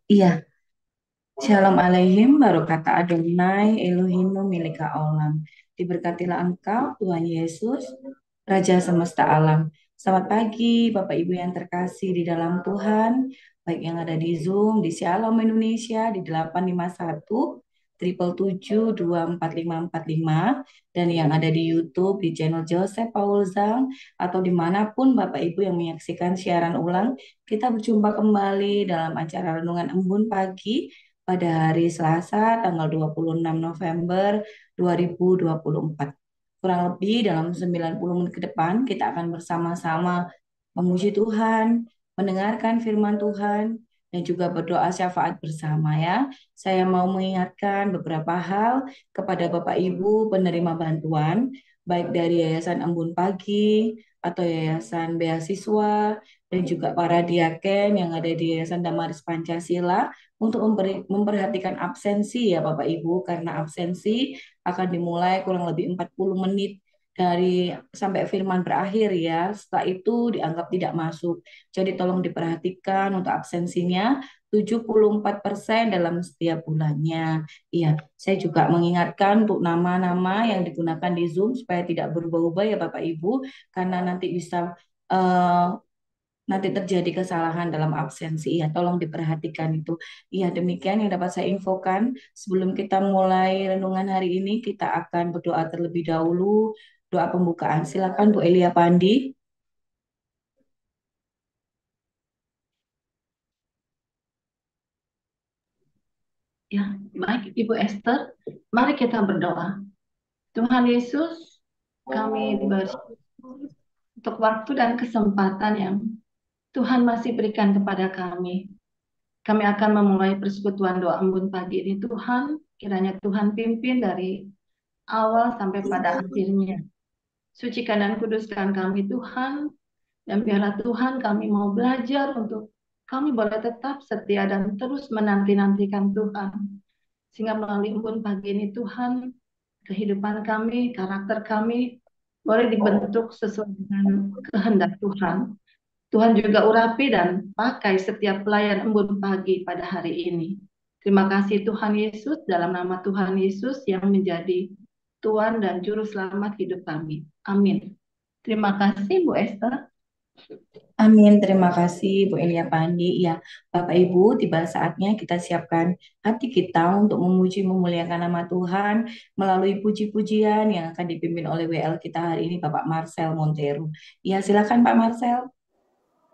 Iya, Shalom Aleihim, Barokata Adonai, Elohim Milika Olam. Diberkatilah Engkau, Tuhan Yesus, Raja semesta alam. Selamat pagi, Bapak Ibu yang terkasih di dalam Tuhan, baik yang ada di Zoom, di Shalom Indonesia, di 851 triple 724 545, dan yang ada di YouTube, di channel Joseph Paul Zhang, atau dimanapun Bapak Ibu yang menyaksikan siaran ulang, kita berjumpa kembali dalam acara Renungan Embun Pagi, pada hari Selasa tanggal 26 November 2024. Kurang lebih dalam 90 menit ke depan kita akan bersama-sama memuji Tuhan, mendengarkan firman Tuhan, dan juga berdoa syafaat bersama ya. Saya mau mengingatkan beberapa hal kepada Bapak Ibu penerima bantuan, baik dari Yayasan Embun Pagi atau Yayasan Beasiswa, dan juga para diaken yang ada di Yayasan Damaris Pancasila, untuk memperhatikan absensi ya Bapak Ibu, karena absensi akan dimulai kurang lebih 40 menit dari sampai firman berakhir ya. Setelah itu dianggap tidak masuk. Jadi tolong diperhatikan untuk absensinya 74% dalam setiap bulannya. Iya, saya juga mengingatkan untuk nama-nama yang digunakan di Zoom supaya tidak berubah-ubah ya Bapak Ibu, karena nanti bisa eh, nanti terjadi kesalahan dalam absensi. Ya, tolong diperhatikan itu. Iya, demikian yang dapat saya infokan. Sebelum kita mulai renungan hari ini, kita akan berdoa terlebih dahulu. Doa pembukaan. Silakan Bu Elia Pandi. Ya, baik Ibu Esther, mari kita berdoa. Tuhan Yesus, kami bersyukur untuk waktu dan kesempatan yang Tuhan masih berikan kepada kami. Kami akan memulai persekutuan doa embun pagi ini. Tuhan, kiranya Tuhan pimpin dari awal sampai pada akhirnya. Sucikan dan kuduskan kami Tuhan, dan biarlah Tuhan kami mau belajar untuk kami boleh tetap setia dan terus menanti-nantikan Tuhan. Sehingga melalui embun pagi ini Tuhan, kehidupan kami, karakter kami boleh dibentuk sesuai dengan kehendak Tuhan. Tuhan juga urapi dan pakai setiap pelayan embun pagi pada hari ini. Terima kasih Tuhan Yesus, dalam nama Tuhan Yesus yang menjadi Tuhan dan Juru Selamat hidup kami. Amin. Terima kasih Bu Esther. Amin. Terima kasih Bu Elia Pandi. Ya, Bapak Ibu, tiba saatnya kita siapkan hati kita untuk memuji memuliakan nama Tuhan melalui puji-pujian yang akan dipimpin oleh WL kita hari ini, Bapak Marcel Montero. Ya, silakan Pak Marcel.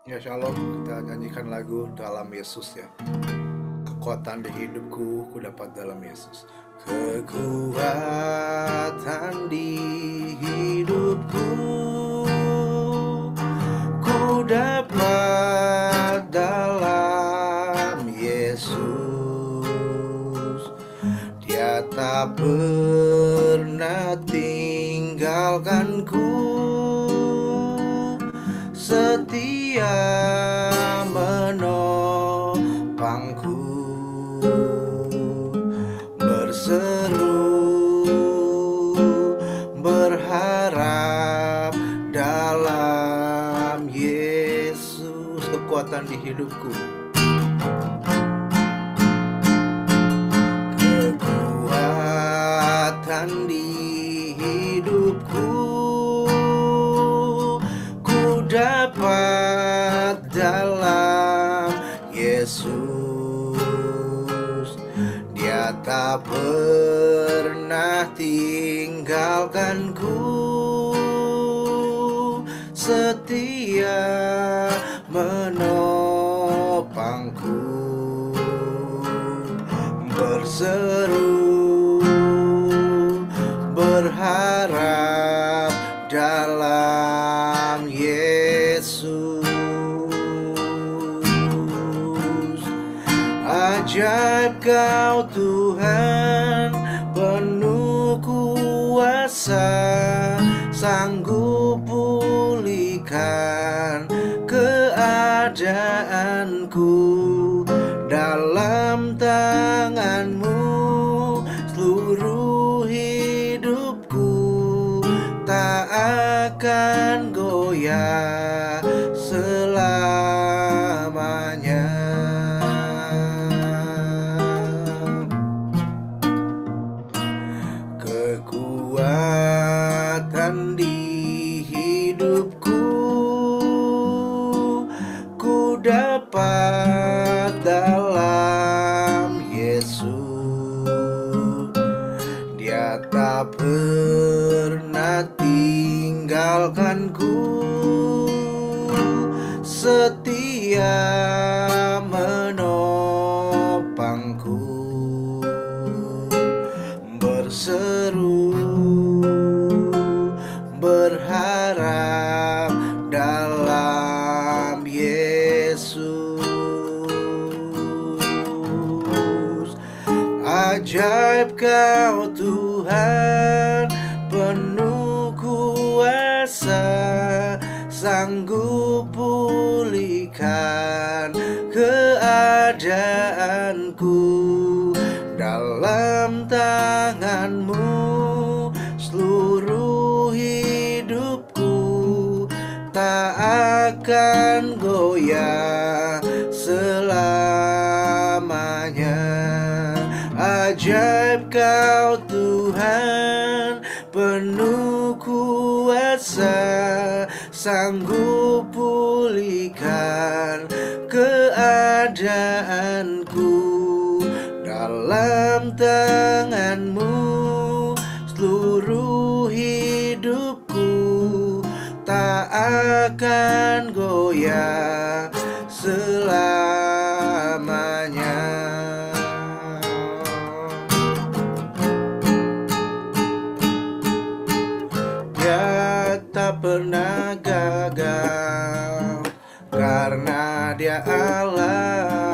Ya shalom, kita nyanyikan lagu dalam Yesus ya. Kekuatan di hidupku ku dapat dalam Yesus. Kekuatan di hidupku ku dapat dalam Yesus. Dia tak pernah tinggalkanku, setia menopangku, berseru berharap dalam Yesus. Kekuatan di hidupku, kekuatan di hidupku ku dapat dalam Yesus. Dia tak pernah tinggalkanku, setia menopangku, berseru berharap dalam Yesus. Ajaib kau Tuhan, penuh kuasa, sanggup pulihkan keadaanku. Dalam tangan-Mu seluruh hidupku tak akan goyah selamanya. kekuatan di hidupku, ku dapat dalam Yesus. Dia tak pernah tinggalkanku, setia menopangku, berseru berharap dalam Yesus. Ajaib Kau Tuhan, penuh kuasa, sanggup pulihkan keadaanku. Dalam tangan-Mu seluruh hidupku tak akan goyah selamanya. Ajaib Kau Tuhan, penuh kuasa, sanggup pulihkan keadaanku. Dalam tangan-Mu seluruh hidupku tak akan goyah selamanya. Dia tak pernah gagal karena Dia Allah.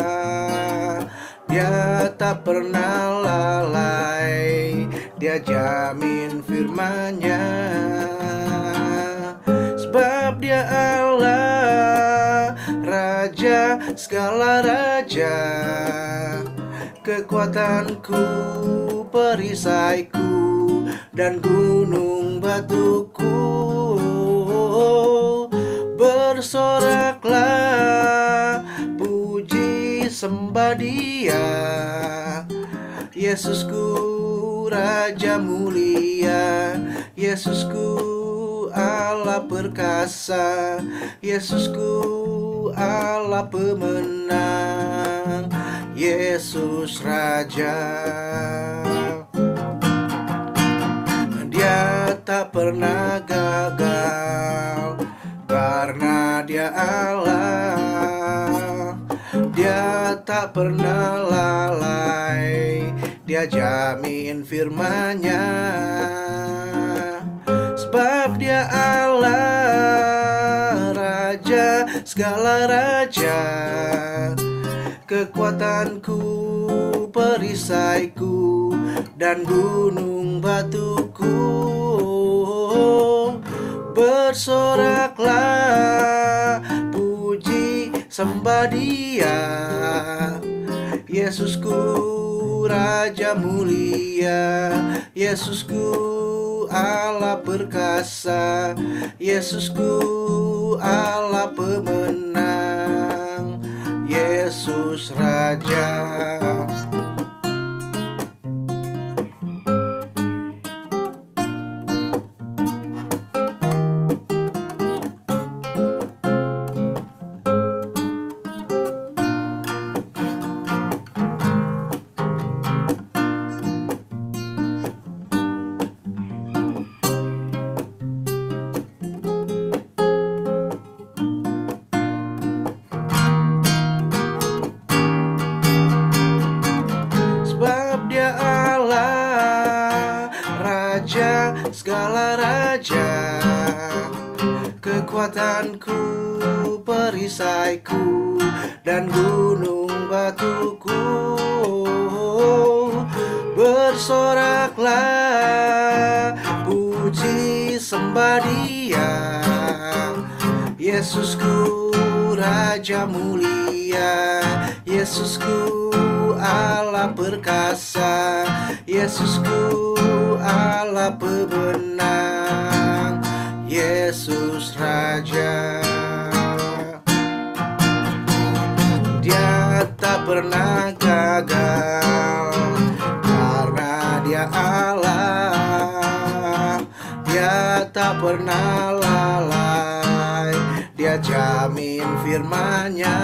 Dia tak pernah lalai, Dia jamin firman-Nya. Sebab Dia Allah, Raja segala raja, kekuatanku, perisaiku, dan gunung batuku. Bersoraklah, puji sembah Dia, Yesusku Raja mulia, Yesusku Allah perkasa, Yesusku Allah pemenang, Yesus Raja. Dia tak pernah gagal karena Dia Allah. Dia tak pernah lalai, Dia jamin firman-Nya. Sebab Dia Allah, Raja segala raja, kekuatanku, perisaiku, dan gunung batuku. Bersoraklah, puji sembah Dia, Yesusku Raja mulia, Yesusku Allah perkasa, Yesusku Allah pemenang, Yesus Raja. Segala raja, kekuatanku, perisaiku, dan gunung batuku. Bersoraklah, puji sembah Dia, Yesusku Raja mulia, Yesusku Allah perkasa, Yesusku Allah pemenang, Yesus Raja. Dia tak pernah gagal karena Dia Allah. tak pernah lalai, Dia jamin firman-Nya.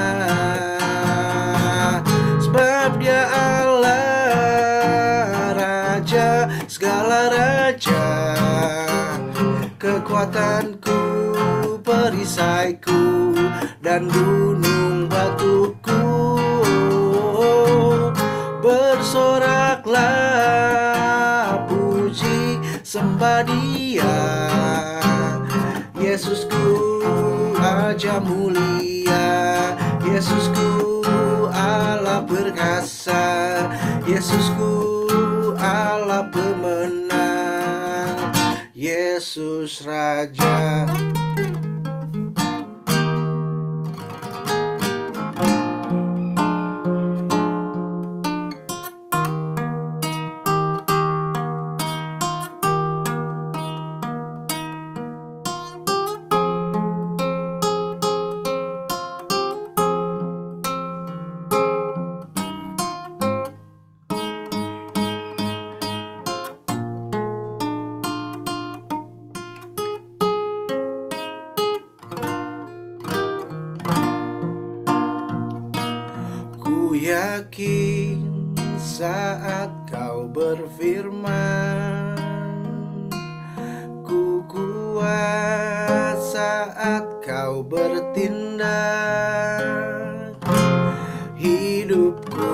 Sebab Dia Allah, Raja segala raja, kekuatanku, perisaiku, dan gunung batuku. Bersoraklah, puji sembah Dia, Yesusku Raja mulia, Yesusku Allah perkasa, Yesusku Allah pemenang, Yesus Raja. Ku yakin saat Kau berfirman, ku kuat saat Kau bertindak. Hidupku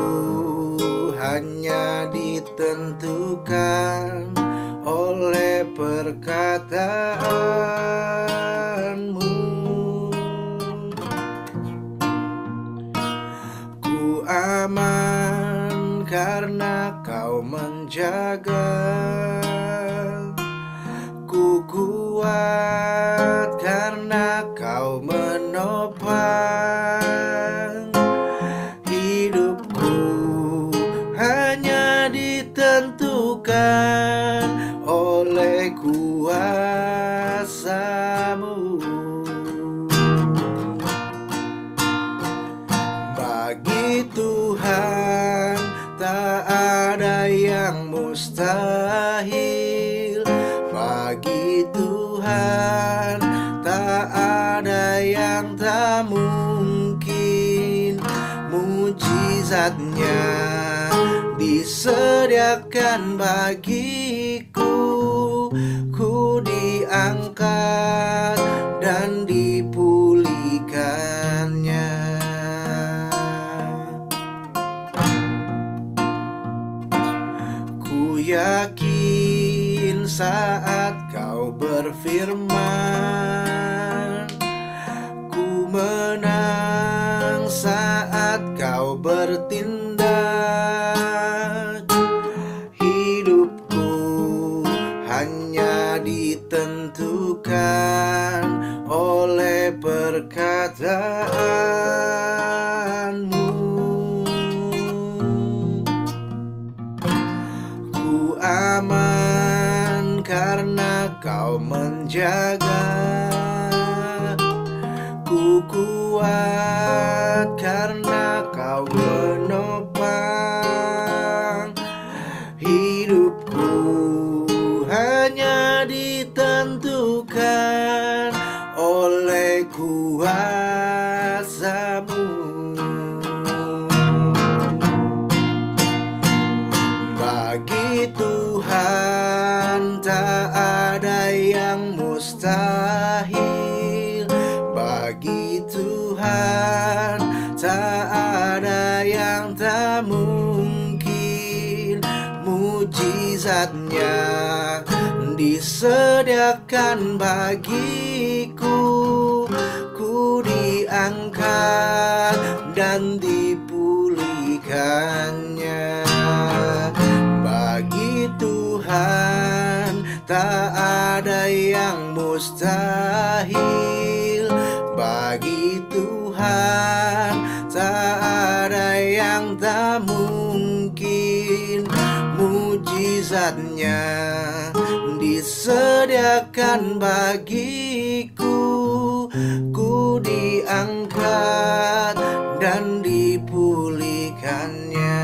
hanya ditentukan oleh perkataan-Mu. Ku aman karena Kau menjaga, ku kuat karena Kau menopang. Hidupku hanya ditentukan oleh kuasa-Mu. Bagi Tuhan tak ada yang mustahil, bagi Tuhan tak ada yang tak mungkin. Mujizat-Nya disediakan bagiku, ku diangkat dan dipulihkannya. Ku yakin saat Kau berfirman, ku menang saat Kau bertindak. Hidupku hanya ditentukan oleh perkataan-Mu. Ku aman karena Kau menjaga, ku kuat karena Kau menopang. Hidupku hanya ditentukan oleh kuasa-Mu. Bagi Tuhan tak ada yang mustahil, bagi Tuhan tak ada yang tak mungkin. Mujizat-Nya disediakan bagiku, ku diangkat dan dipulihkannya. Bagi Tuhan tak ada yang mustahil, bagi Tuhan tak ada yang tak mungkin. Mujizat-Nya disediakan bagiku, ku diangkat dan dipulihkannya.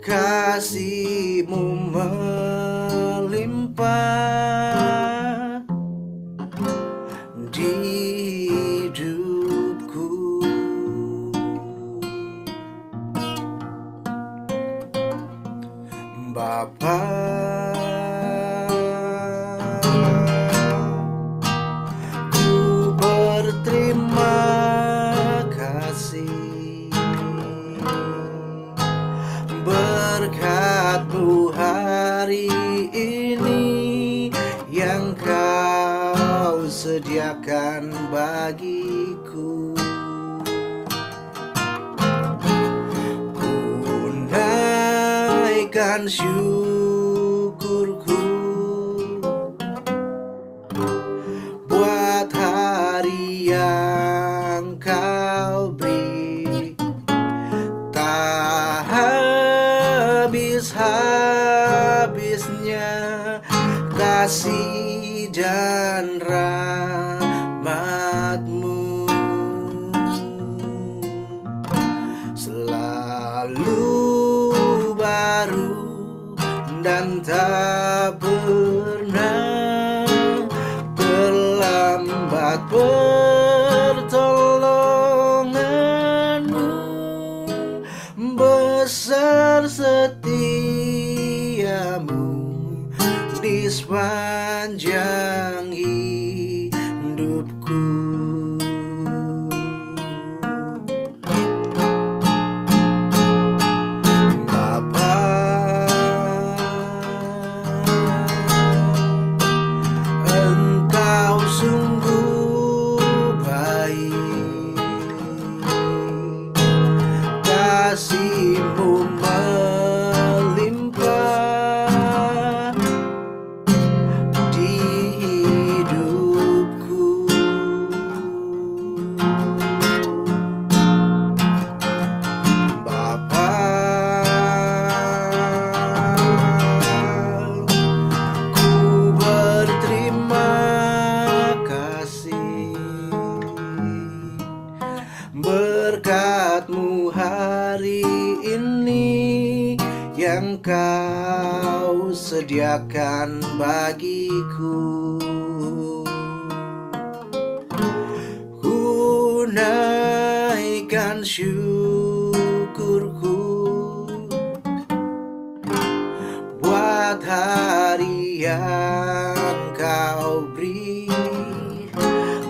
kasih-Mu melimpah di hidupku. Bapa, ku berterima kasih berkat-Mu hari ini yang Kau sediakan bagiku. Ku naikkan syukurku buat hari yang Kau beri, tak habis-habisnya kasih dan rahmat-Mu. Selalu baru dan tak pernah terlambat pertolongan-Mu. Besar setia-Mu di sepanjang hidupku. Bapa, Engkau sungguh baik, kasih-Mu melimpah di hidupku. Bapa, ku berterima kasih berkat-Mu hari ini yang Kau sediakan bagiku. Ku naikkan syukurku buat hari yang Kau beri,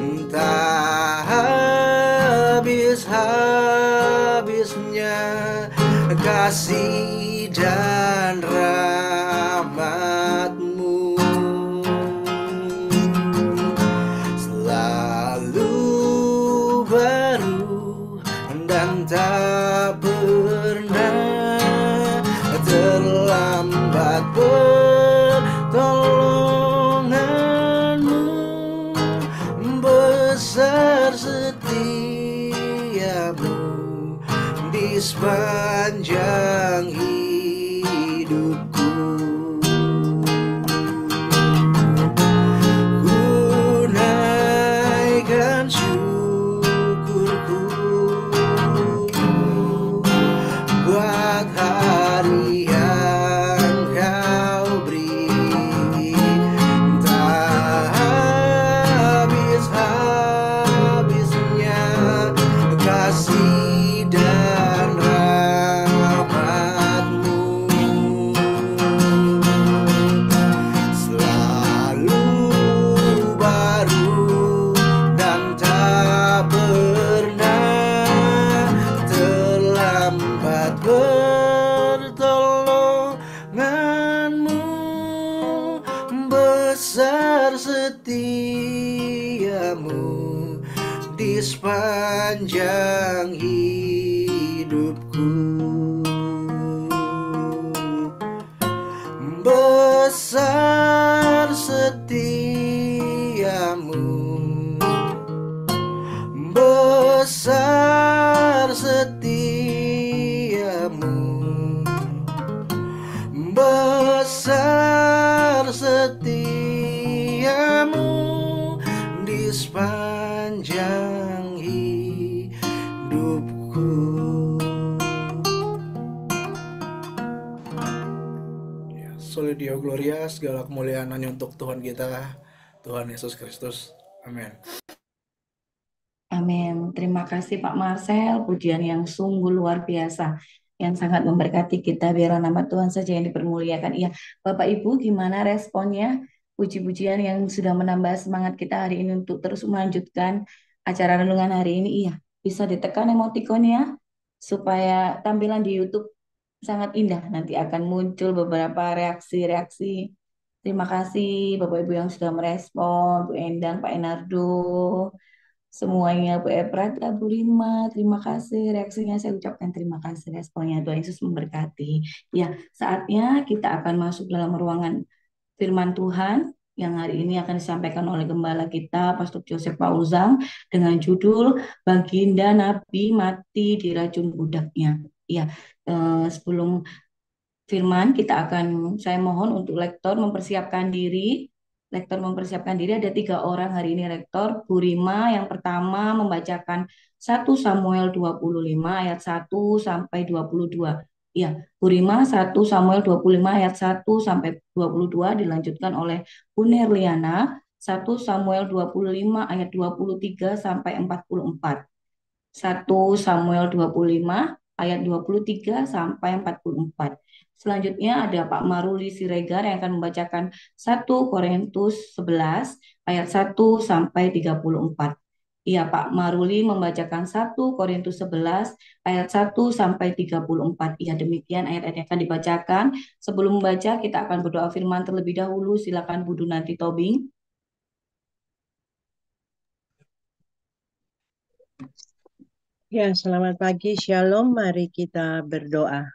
entah habis-habisnya kasih dan rahmat-Mu. Selalu baru dan tak pernah terlambat pertolongan-Mu. Besar setia-Mu di sepanjang hidupku. Ku naikkan syukurku buat hari yang Kau beri, tak habis-habisnya kasih dan rahmat-Mu. Selalu baru dan tak pernah terlambat pertolongan-Mu. Besar setia-Mu di sepanjang hidupku. Besar setia-Mu, besar setia-Mu, besar setia-Mu di sepanjang hidupku. Soli Deo Gloria, segala kemuliaan hanya untuk Tuhan kita, Tuhan Yesus Kristus. Amin. Amin. Terima kasih Pak Marcel, pujian yang sungguh luar biasa, yang sangat memberkati kita. Biar nama Tuhan saja yang dipermuliakan. Iya, Bapak Ibu, gimana responnya? Puji-pujian yang sudah menambah semangat kita hari ini untuk terus melanjutkan acara renungan hari ini. Iya, bisa ditekan emotikonnya supaya tampilan di YouTube sangat indah. Nanti akan muncul beberapa reaksi-reaksi. Terima kasih Bapak Ibu yang sudah merespon, Bu Endang, Pak Enardo, semuanya, Bu Eprata, Bu Rima, terima kasih reaksinya, saya ucapkan terima kasih responnya. Tuhan Yesus memberkati. Ya, saatnya kita akan masuk dalam ruangan firman Tuhan yang hari ini akan disampaikan oleh gembala kita, Pastor Joseph Pauzang, dengan judul Baginda Nabi Mati Diracun Budaknya. Ya, sebelum firman, saya mohon untuk lektor mempersiapkan diri. Lektor mempersiapkan diri, ada 3 orang hari ini lektor. Bu Rima yang pertama membacakan 1 Samuel 25 ayat 1 sampai 22. Ya, Bu Rima 1 Samuel 25 ayat 1 sampai 22, dilanjutkan oleh Bu Nerliana 1 Samuel 25 ayat 23 sampai 44. 1 Samuel 25 ayat 23 sampai 44. Selanjutnya ada Pak Maruli Siregar yang akan membacakan 1 Korintus 11 ayat 1 sampai 34. Iya, Pak Maruli membacakan 1 Korintus 11 ayat 1 sampai 34. Iya, demikian ayat-ayat yang akan dibacakan. Sebelum membaca, kita akan berdoa firman terlebih dahulu. Silakan Bu Dunanti Tobing. Ya, selamat pagi, Shalom. Mari kita berdoa.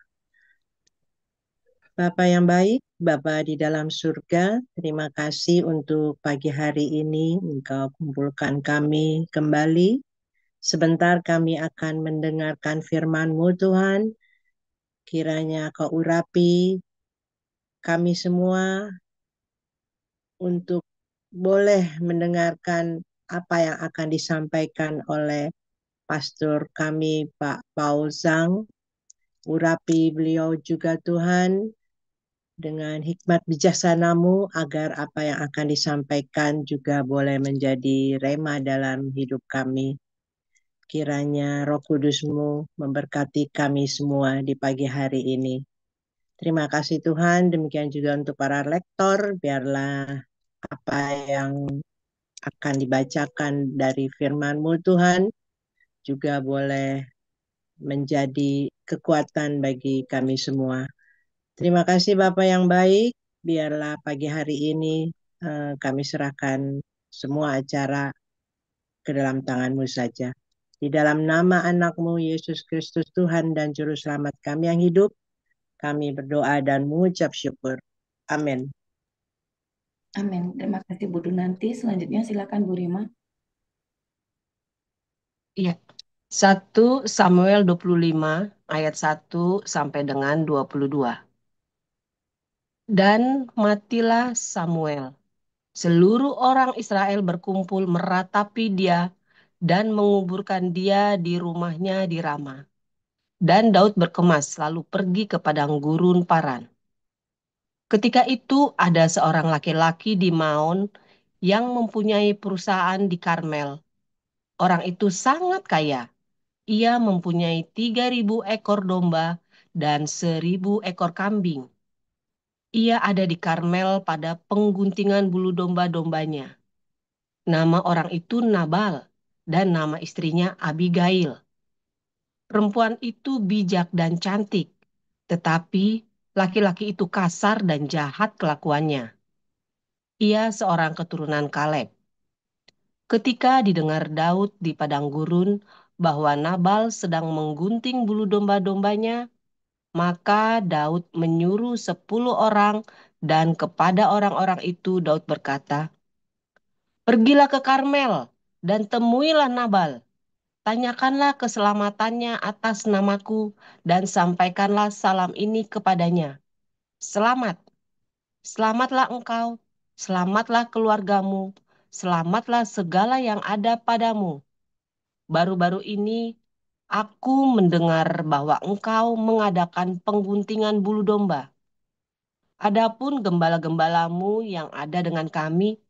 Bapa yang baik, Bapa di dalam surga, terima kasih untuk pagi hari ini Engkau kumpulkan kami kembali. Sebentar kami akan mendengarkan firman-Mu Tuhan. Kiranya Kau urapi kami semua untuk boleh mendengarkan apa yang akan disampaikan oleh pastor kami Pak Paul Zhang. Urapi beliau juga Tuhan dengan hikmat bijaksana-Mu agar apa yang akan disampaikan juga boleh menjadi rema dalam hidup kami. Kiranya Roh Kudus-Mu memberkati kami semua di pagi hari ini. Terima kasih Tuhan, demikian juga untuk para lektor, biarlah apa yang akan dibacakan dari firman-Mu Tuhan juga boleh menjadi kekuatan bagi kami semua. Terima kasih Bapak yang baik, biarlah pagi hari ini kami serahkan semua acara ke dalam tangan-Mu saja. Di dalam nama anak-Mu Yesus Kristus Tuhan dan Juru Selamat kami yang hidup, kami berdoa dan mengucap syukur. Amin. Amin. Terima kasih Bu Dunanti. Selanjutnya silakan Bu Rima. Iya. 1 Samuel 25 ayat 1 sampai dengan 22. Dan matilah Samuel. Seluruh orang Israel berkumpul meratapi dia dan menguburkan dia di rumahnya di Rama. Dan Daud berkemas lalu pergi ke padang gurun Paran. Ketika itu ada seorang laki-laki di Maon yang mempunyai perusahaan di Karmel. Orang itu sangat kaya. Ia mempunyai 3.000 ekor domba dan 1.000 ekor kambing. Ia ada di Karmel pada pengguntingan bulu domba-dombanya. Nama orang itu Nabal dan nama istrinya Abigail. Perempuan itu bijak dan cantik, tetapi laki-laki itu kasar dan jahat kelakuannya. Ia seorang keturunan Kaleb. Ketika didengar Daud di padang gurun bahwa Nabal sedang menggunting bulu domba-dombanya, maka Daud menyuruh 10 orang dan kepada orang-orang itu Daud berkata, "Pergilah ke Karmel dan temuilah Nabal. Tanyakanlah keselamatannya atas namaku dan sampaikanlah salam ini kepadanya. Selamat, selamatlah engkau, selamatlah keluargamu, selamatlah segala yang ada padamu. Baru-baru ini aku mendengar bahwa engkau mengadakan pengguntingan bulu domba. Adapun gembala-gembalamu yang ada dengan kami,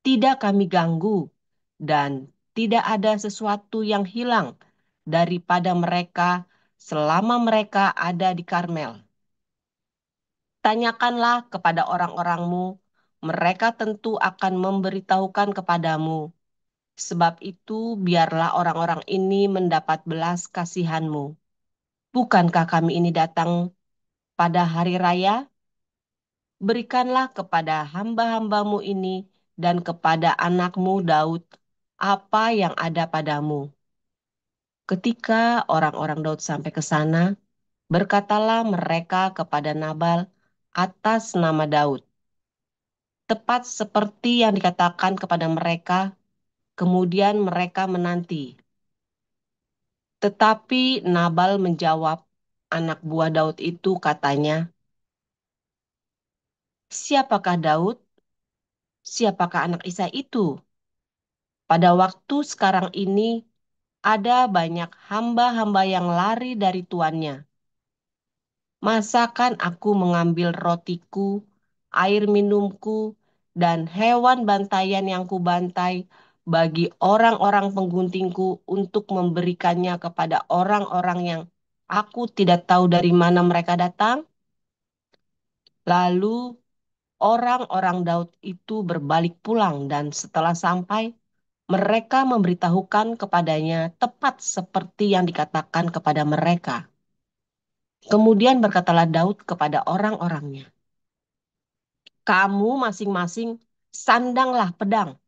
tidak kami ganggu, dan tidak ada sesuatu yang hilang daripada mereka selama mereka ada di Karmel. Tanyakanlah kepada orang-orangmu, mereka tentu akan memberitahukan kepadamu. Sebab itu, biarlah orang-orang ini mendapat belas kasihanmu. Bukankah kami ini datang pada hari raya? Berikanlah kepada hamba-hambamu ini dan kepada anakmu Daud apa yang ada padamu. Ketika orang-orang Daud sampai ke sana, berkatalah mereka kepada Nabal atas nama Daud, tepat seperti yang dikatakan kepada mereka. Kemudian mereka menanti. Tetapi Nabal menjawab, anak buah Daud itu katanya, siapakah Daud? Siapakah anak Isai itu? Pada waktu sekarang ini ada banyak hamba-hamba yang lari dari tuannya. Masakan aku mengambil rotiku, air minumku, dan hewan bantaian yang kubantai bagi orang-orang pengguntingku untuk memberikannya kepada orang-orang yang aku tidak tahu dari mana mereka datang? Lalu orang-orang Daud itu berbalik pulang dan setelah sampai, mereka memberitahukan kepadanya tepat seperti yang dikatakan kepada mereka. Kemudian berkatalah Daud kepada orang-orangnya, kamu masing-masing sandanglah pedang.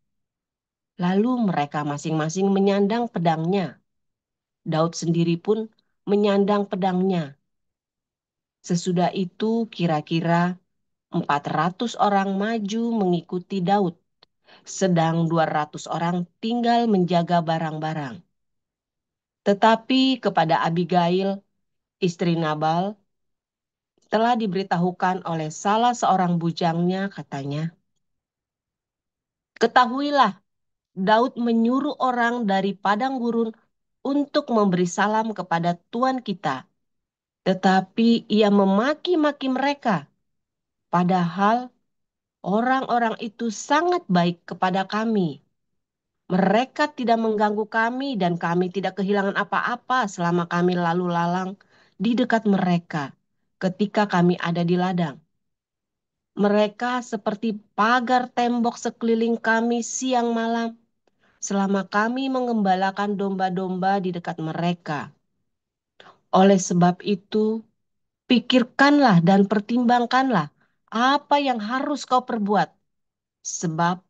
Lalu mereka masing-masing menyandang pedangnya. Daud sendiri pun menyandang pedangnya. Sesudah itu kira-kira 400 orang maju mengikuti Daud, sedang 200 orang tinggal menjaga barang-barang. Tetapi kepada Abigail, istri Nabal, telah diberitahukan oleh salah seorang bujangnya, katanya, ketahuilah, Daud menyuruh orang dari padang gurun untuk memberi salam kepada Tuan kita. Tetapi ia memaki-maki mereka. Padahal orang-orang itu sangat baik kepada kami. Mereka tidak mengganggu kami dan kami tidak kehilangan apa-apa selama kami lalu lalang di dekat mereka ketika kami ada di ladang. Mereka seperti pagar tembok sekeliling kami siang malam selama kami mengembalakan domba-domba di dekat mereka. Oleh sebab itu, pikirkanlah dan pertimbangkanlah apa yang harus kau perbuat, sebab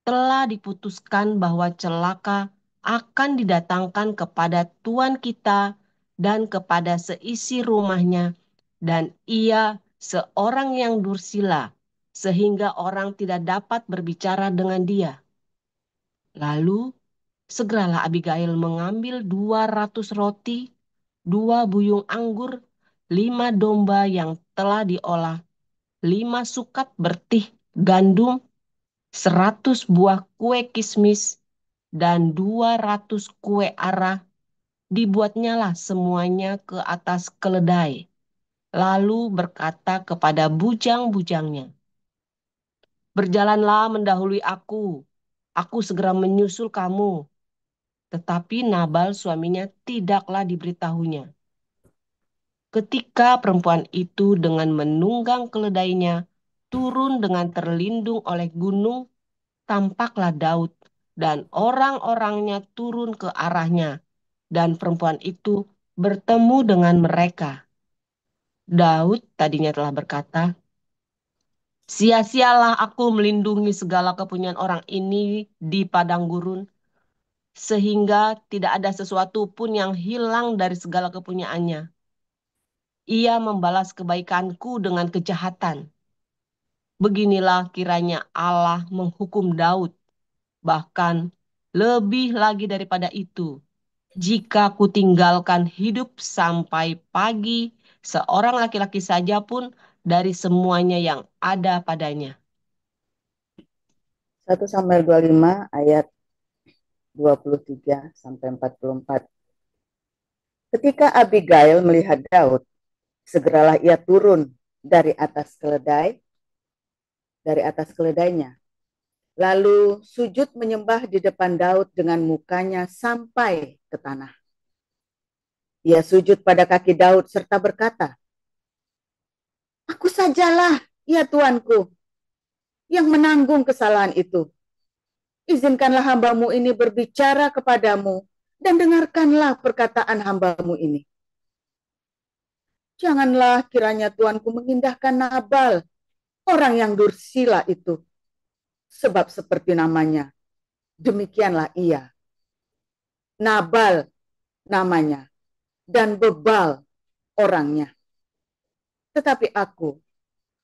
telah diputuskan bahwa celaka akan didatangkan kepada Tuan kita dan kepada seisi rumahnya, dan ia seorang yang dursila, sehingga orang tidak dapat berbicara dengan dia. Lalu segeralah Abigail mengambil 200 roti, 2 buyung anggur, 5 domba yang telah diolah, 5 sukat bertih gandum, 100 buah kue kismis, dan 200 kue arah. Dibuatnyalah semuanya ke atas keledai. Lalu berkata kepada bujang-bujangnya, berjalanlah mendahului aku segera menyusul kamu. Tetapi Nabal suaminya tidaklah diberitahunya. Ketika perempuan itu dengan menunggang keledainya turun dengan terlindung oleh gunung, tampaklah Daud dan orang-orangnya turun ke arahnya, dan perempuan itu bertemu dengan mereka. Daud tadinya telah berkata, sia-sialah aku melindungi segala kepunyaan orang ini di padang gurun, sehingga tidak ada sesuatu pun yang hilang dari segala kepunyaannya. Ia membalas kebaikanku dengan kejahatan. Beginilah kiranya Allah menghukum Daud, bahkan lebih lagi daripada itu. Jika kutinggalkan hidup sampai pagi, seorang laki-laki saja pun dari semuanya yang ada padanya. 1 Samuel 25 ayat 23 sampai 44. Ketika Abigail melihat Daud, segeralah ia turun dari atas keledai dari atas keledainya. Lalu sujud menyembah di depan Daud dengan mukanya sampai ke tanah. Ia sujud pada kaki Daud serta berkata, "Aku sajalah, ya Tuanku, yang menanggung kesalahan itu. Izinkanlah hambamu ini berbicara kepadamu dan dengarkanlah perkataan hambamu ini. Janganlah kiranya Tuanku mengindahkan Nabal, orang yang dursila itu. Sebab seperti namanya, demikianlah ia. Nabal namanya, dan bebal orangnya. Tetapi aku,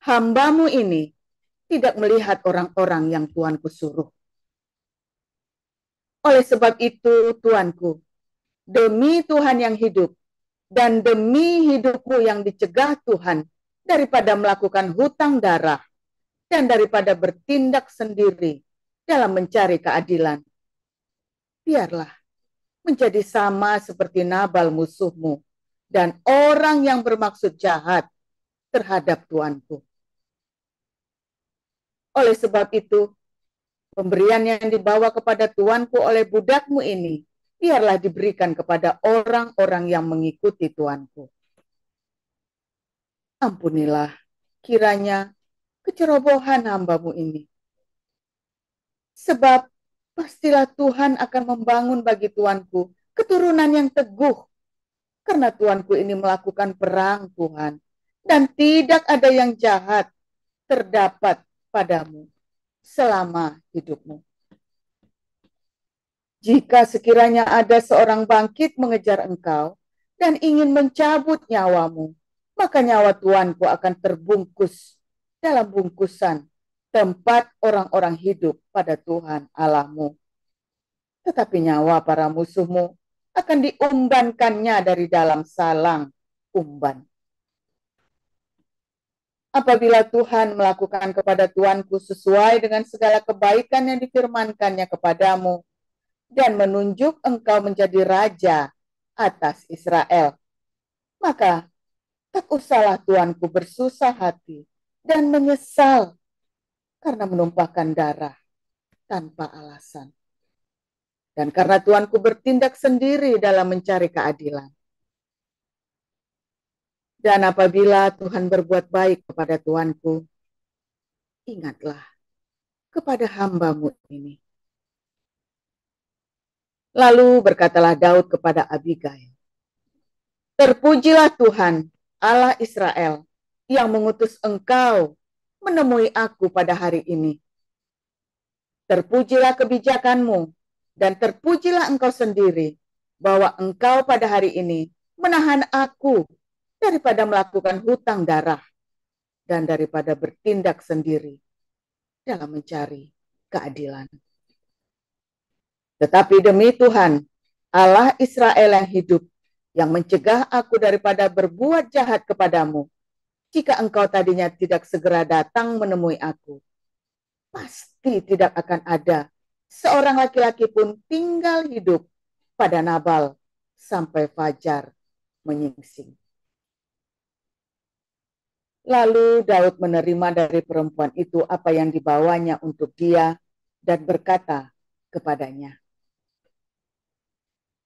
hambamu ini, tidak melihat orang-orang yang Tuanku suruh. Oleh sebab itu, Tuanku, demi Tuhan yang hidup, dan demi hidupmu yang dicegah Tuhan, daripada melakukan hutang darah, dan daripada bertindak sendiri dalam mencari keadilan, biarlah menjadi sama seperti Nabal musuhmu, dan orang yang bermaksud jahat terhadap Tuanku. Oleh sebab itu, pemberian yang dibawa kepada Tuanku oleh budakmu ini, biarlah diberikan kepada orang-orang yang mengikuti Tuanku. Ampunilah kiranya kecerobohan hambamu ini. Sebab pastilah Tuhan akan membangun bagi Tuanku keturunan yang teguh, karena Tuanku ini melakukan perang, Tuhan, dan tidak ada yang jahat terdapat padamu selama hidupmu. Jika sekiranya ada seorang bangkit mengejar engkau dan ingin mencabut nyawamu, maka nyawa Tuanku akan terbungkus dalam bungkusan tempat orang-orang hidup pada Tuhan Allahmu. Tetapi nyawa para musuhmu akan diumbankannya dari dalam salang umban. Apabila Tuhan melakukan kepada Tuanku sesuai dengan segala kebaikan yang difirmankannya kepadamu, dan menunjuk engkau menjadi raja atas Israel, maka tak usahlah Tuanku bersusah hati dan menyesal karena menumpahkan darah tanpa alasan. Dan karena Tuanku bertindak sendiri dalam mencari keadilan. Dan apabila Tuhan berbuat baik kepada Tuanku, ingatlah kepada hambamu ini. Lalu berkatalah Daud kepada Abigail, "Terpujilah Tuhan, Allah Israel, yang mengutus engkau menemui aku pada hari ini. Terpujilah kebijakanmu, dan terpujilah engkau sendiri, bahwa engkau pada hari ini menahan aku daripada melakukan hutang darah, dan daripada bertindak sendiri dalam mencari keadilan. Tetapi demi Tuhan, Allah Israel yang hidup, yang mencegah aku daripada berbuat jahat kepadamu, jika engkau tadinya tidak segera datang menemui aku, pasti tidak akan ada seorang laki-laki pun tinggal hidup pada Nabal sampai fajar menyingsing." Lalu Daud menerima dari perempuan itu apa yang dibawanya untuk dia dan berkata kepadanya,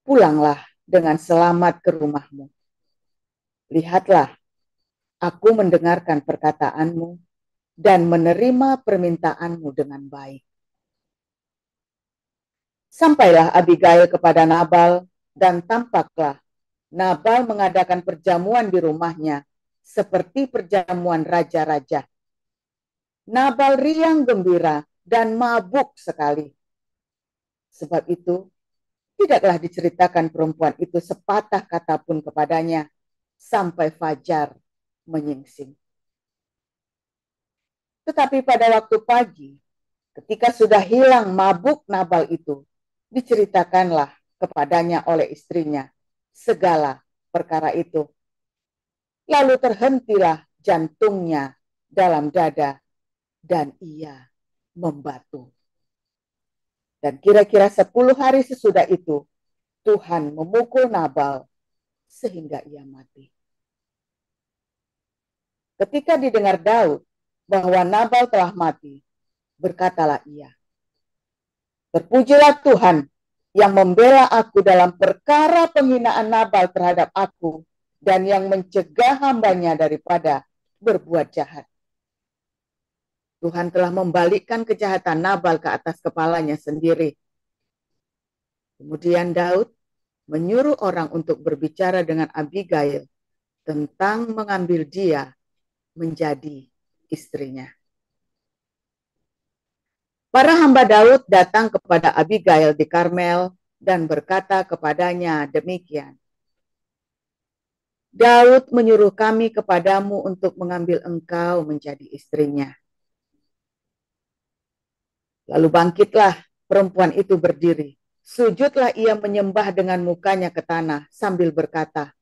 "Pulanglah dengan selamat ke rumahmu. Lihatlah, aku mendengarkan perkataanmu dan menerima permintaanmu dengan baik." Sampailah Abigail kepada Nabal, dan tampaklah Nabal mengadakan perjamuan di rumahnya seperti perjamuan raja-raja. Nabal riang gembira dan mabuk sekali. Sebab itu, tidaklah diceritakan perempuan itu sepatah kata pun kepadanya sampai fajar menyingsing. Tetapi pada waktu pagi, ketika sudah hilang mabuk Nabal itu, diceritakanlah kepadanya oleh istrinya segala perkara itu. Lalu terhentilah jantungnya dalam dada, dan ia membatu. Dan kira-kira 10 hari sesudah itu, Tuhan memukul Nabal sehingga ia mati. Ketika didengar Daud bahwa Nabal telah mati, berkatalah ia, terpujilah Tuhan yang membela aku dalam perkara penghinaan Nabal terhadap aku dan yang mencegah hambanya daripada berbuat jahat. Tuhan telah membalikkan kejahatan Nabal ke atas kepalanya sendiri. Kemudian Daud menyuruh orang untuk berbicara dengan Abigail tentang mengambil dia menjadi istrinya. Para hamba Daud datang kepada Abigail di Karmel dan berkata kepadanya demikian. Daud menyuruh kami kepadamu untuk mengambil engkau menjadi istrinya. Lalu bangkitlah perempuan itu berdiri. Sujudlah ia menyembah dengan mukanya ke tanah sambil berkata,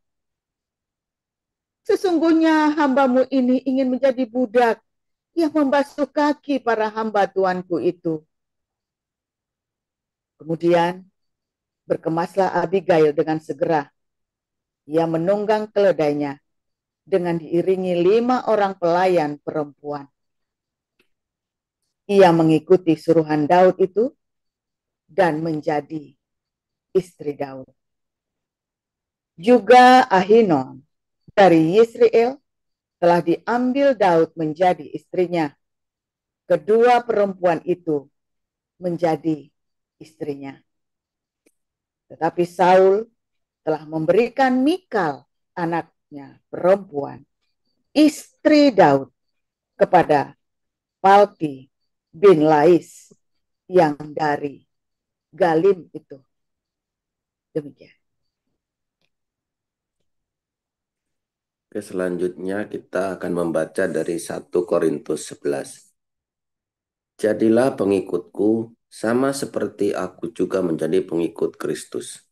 sesungguhnya hambamu ini ingin menjadi budak yang membasuh kaki para hamba tuanku itu. Kemudian berkemaslah Abigail dengan segera. Ia menunggang keledainya dengan diiringi 5 orang pelayan perempuan. Ia mengikuti suruhan Daud itu dan menjadi istri Daud. Juga Ahinom dari Yisrael telah diambil Daud menjadi istrinya. Kedua perempuan itu menjadi istrinya. Tetapi Saul telah memberikan Mikal, anaknya perempuan, istri Daud, kepada Palti bin Lais yang dari Galim itu. Demikian. Oke, selanjutnya kita akan membaca dari 1 Korintus 11. Jadilah pengikutku sama seperti aku juga menjadi pengikut Kristus.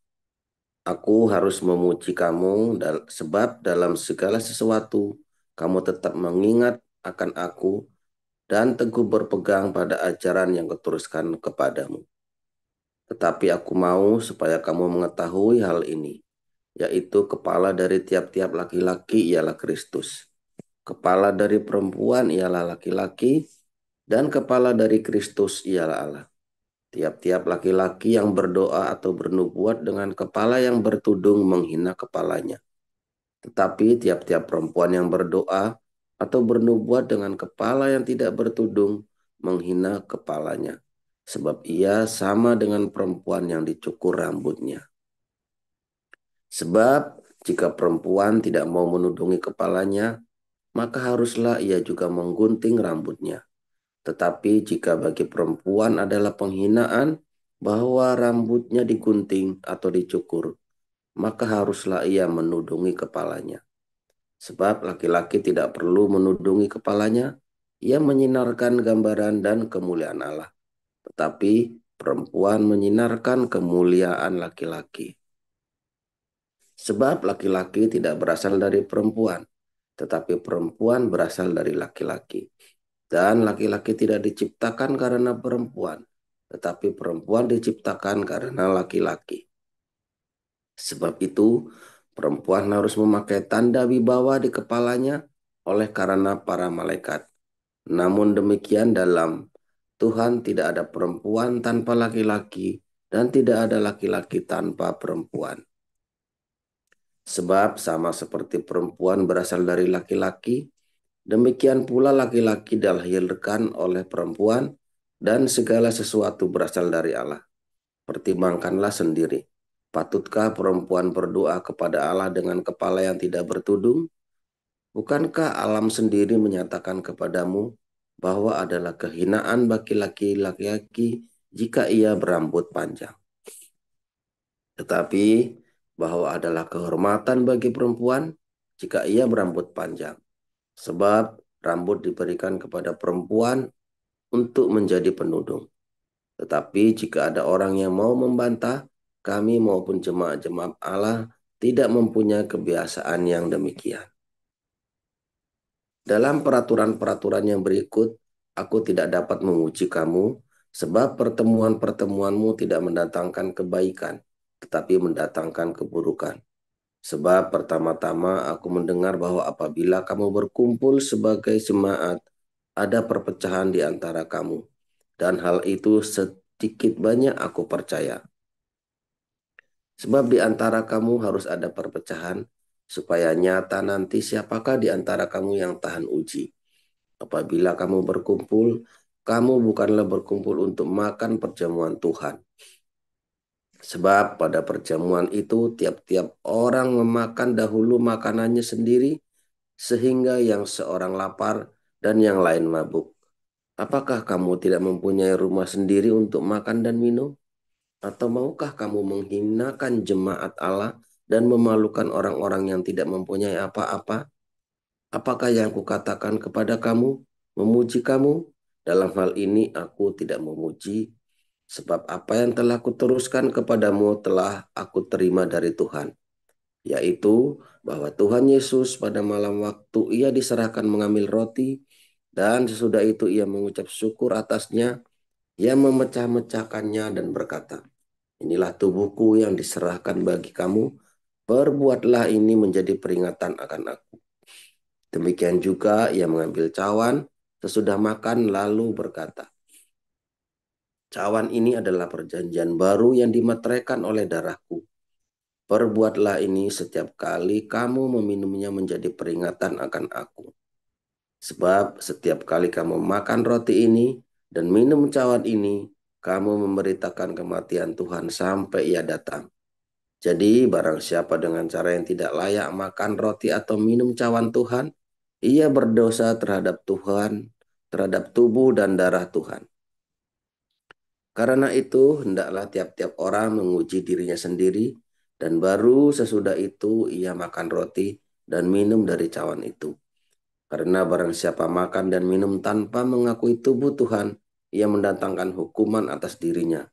Aku harus memuji kamu sebab dalam segala sesuatu kamu tetap mengingat akan aku dan teguh berpegang pada ajaran yang kuteruskan kepadamu. Tetapi aku mau supaya kamu mengetahui hal ini, yaitu kepala dari tiap-tiap laki-laki ialah Kristus. Kepala dari perempuan ialah laki-laki, dan kepala dari Kristus ialah Allah. Tiap-tiap laki-laki yang berdoa atau bernubuat dengan kepala yang bertudung menghina kepalanya. Tetapi tiap-tiap perempuan yang berdoa atau bernubuat dengan kepala yang tidak bertudung menghina kepalanya, sebab ia sama dengan perempuan yang dicukur rambutnya. Sebab jika perempuan tidak mau menudungi kepalanya, maka haruslah ia juga menggunting rambutnya. Tetapi jika bagi perempuan adalah penghinaan bahwa rambutnya digunting atau dicukur, maka haruslah ia menudungi kepalanya. Sebab laki-laki tidak perlu menudungi kepalanya, ia menyinarkan gambaran dan kemuliaan Allah. Tetapi perempuan menyinarkan kemuliaan laki-laki. Sebab laki-laki tidak berasal dari perempuan, tetapi perempuan berasal dari laki-laki. Dan laki-laki tidak diciptakan karena perempuan, tetapi perempuan diciptakan karena laki-laki. Sebab itu, perempuan harus memakai tanda wibawa di kepalanya oleh karena para malaikat. Namun demikian dalam Tuhan tidak ada perempuan tanpa laki-laki dan tidak ada laki-laki tanpa perempuan. Sebab sama seperti perempuan berasal dari laki-laki, demikian pula laki-laki dilahirkan oleh perempuan dan segala sesuatu berasal dari Allah. Pertimbangkanlah sendiri. Patutkah perempuan berdoa kepada Allah dengan kepala yang tidak bertudung? Bukankah alam sendiri menyatakan kepadamu bahwa adalah kehinaan bagi laki-laki jika ia berambut panjang? Tetapi bahwa adalah kehormatan bagi perempuan jika ia berambut panjang. Sebab rambut diberikan kepada perempuan untuk menjadi penudung. Tetapi jika ada orang yang mau membantah, kami maupun jemaat-jemaat Allah tidak mempunyai kebiasaan yang demikian. Dalam peraturan-peraturan yang berikut, aku tidak dapat memuji kamu, sebab pertemuan-pertemuanmu tidak mendatangkan kebaikan, tetapi mendatangkan keburukan. Sebab pertama-tama aku mendengar bahwa apabila kamu berkumpul sebagai jemaat, ada perpecahan di antara kamu, dan hal itu sedikit banyak aku percaya. Sebab di antara kamu harus ada perpecahan, supaya nyata nanti siapakah di antara kamu yang tahan uji. Apabila kamu berkumpul, kamu bukanlah berkumpul untuk makan perjamuan Tuhan. Sebab pada perjamuan itu tiap-tiap orang memakan dahulu makanannya sendiri, sehingga yang seorang lapar dan yang lain mabuk. Apakah kamu tidak mempunyai rumah sendiri untuk makan dan minum? Atau maukah kamu menghinakan jemaat Allah dan memalukan orang-orang yang tidak mempunyai apa-apa? Apakah yang kukatakan kepada kamu, memuji kamu? Dalam hal ini aku tidak memuji, sebab apa yang telah kuteruskan kepadamu telah aku terima dari Tuhan, yaitu bahwa Tuhan Yesus pada malam waktu ia diserahkan mengambil roti, dan sesudah itu ia mengucap syukur atasnya, ia memecah-mecahkannya dan berkata, inilah tubuhku yang diserahkan bagi kamu, perbuatlah ini menjadi peringatan akan aku. Demikian juga ia mengambil cawan sesudah makan lalu berkata, cawan ini adalah perjanjian baru yang dimeteraikan oleh darahku. Perbuatlah ini setiap kali kamu meminumnya menjadi peringatan akan aku. Sebab setiap kali kamu makan roti ini dan minum cawan ini, kamu memberitakan kematian Tuhan sampai ia datang. Jadi barang siapa dengan cara yang tidak layak makan roti atau minum cawan Tuhan, ia berdosa terhadap Tuhan, terhadap tubuh dan darah Tuhan. Karena itu, hendaklah tiap-tiap orang menguji dirinya sendiri, dan baru sesudah itu ia makan roti dan minum dari cawan itu. Karena barang siapa makan dan minum tanpa mengakui tubuh Tuhan, ia mendatangkan hukuman atas dirinya.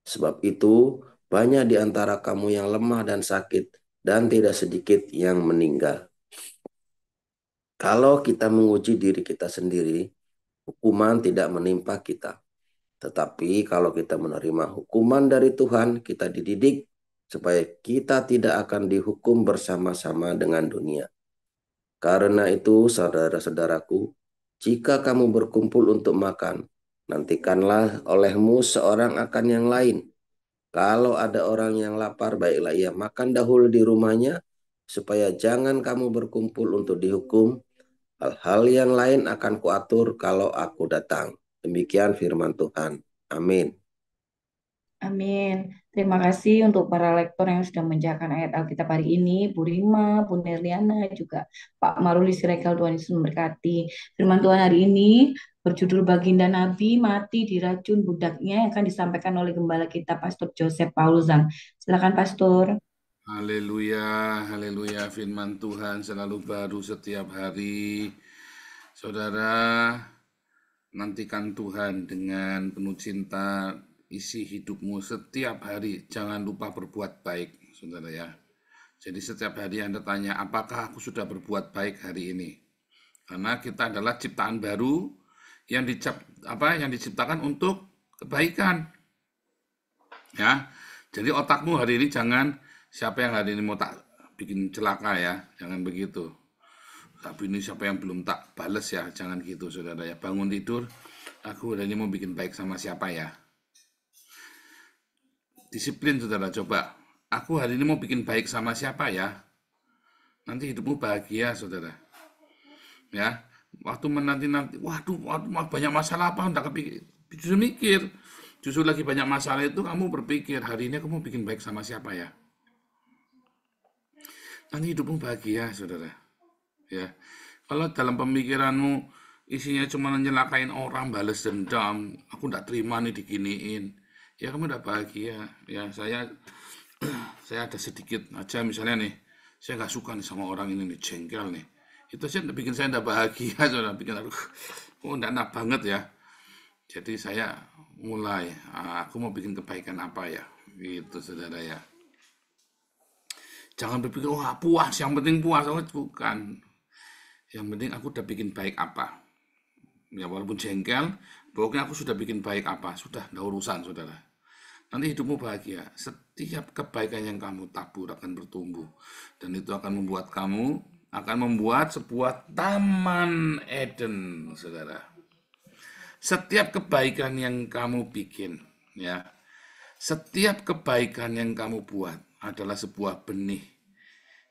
Sebab itu, banyak di antara kamu yang lemah dan sakit, dan tidak sedikit yang meninggal. Kalau kita menguji diri kita sendiri, hukuman tidak menimpa kita. Tetapi kalau kita menerima hukuman dari Tuhan, kita dididik supaya kita tidak akan dihukum bersama-sama dengan dunia. Karena itu, saudara-saudaraku, jika kamu berkumpul untuk makan, nantikanlah olehmu seorang akan yang lain. Kalau ada orang yang lapar, baiklah ia makan dahulu di rumahnya, supaya jangan kamu berkumpul untuk dihukum. Hal-hal yang lain akan kuatur kalau aku datang. Demikian firman Tuhan. Amin. Amin. Terima kasih untuk para lektor yang sudah menjabarkan ayat Alkitab hari ini, Bu Rima, Bu Nerliana, juga Pak Maruli Siregar. Tuhan Yesus memberkati. Firman Tuhan hari ini berjudul Baginda Nabi mati diracun budaknya, yang akan disampaikan oleh Gembala kita Pastor Joseph Paulzang. Silakan Pastor. Haleluya, haleluya, firman Tuhan selalu baru setiap hari. Saudara, nantikan Tuhan dengan penuh cinta, isi hidupmu setiap hari. Jangan lupa berbuat baik, saudara ya. Jadi setiap hari Anda tanya, apakah aku sudah berbuat baik hari ini? Karena kita adalah ciptaan baru yang diciptakan untuk kebaikan. Ya, jadi otakmu hari ini jangan, siapa yang hari ini mau tak bikin celaka ya, jangan begitu. Tapi ini siapa yang belum tak bales ya, jangan gitu saudara ya. Bangun tidur, aku hari ini mau bikin baik sama siapa ya. Disiplin saudara, coba. Aku hari ini mau bikin baik sama siapa ya. Nanti hidupmu bahagia saudara. Ya, waktu menanti-nanti, waduh banyak masalah apa, enggak kepikir. Justru mikir, justru lagi banyak masalah itu kamu berpikir, hari ini aku mau bikin baik sama siapa ya. Nanti hidupmu bahagia saudara. Ya, kalau dalam pemikiranmu isinya cuma nyelakain orang, balas dendam, aku enggak terima nih diginiin, ya kamu udah bahagia. Ya saya ada sedikit aja misalnya nih, saya nggak suka nih sama orang ini nih, jengkel nih, itu sih bikin saya enggak bahagia, saudara. Bikin aku enggak enak banget ya. Jadi saya mulai, aku mau bikin kebaikan apa ya, gitu saudara ya. Jangan berpikir, wah puas, yang penting puas, bukan. Yang penting aku udah bikin baik apa. Ya walaupun jengkel, pokoknya aku sudah bikin baik apa, sudah enggak urusan saudara. Nanti hidupmu bahagia. Setiap kebaikan yang kamu tabur akan bertumbuh. Dan itu akan membuat kamu, akan membuat sebuah taman Eden, saudara. Setiap kebaikan yang kamu bikin, ya, setiap kebaikan yang kamu buat adalah sebuah benih,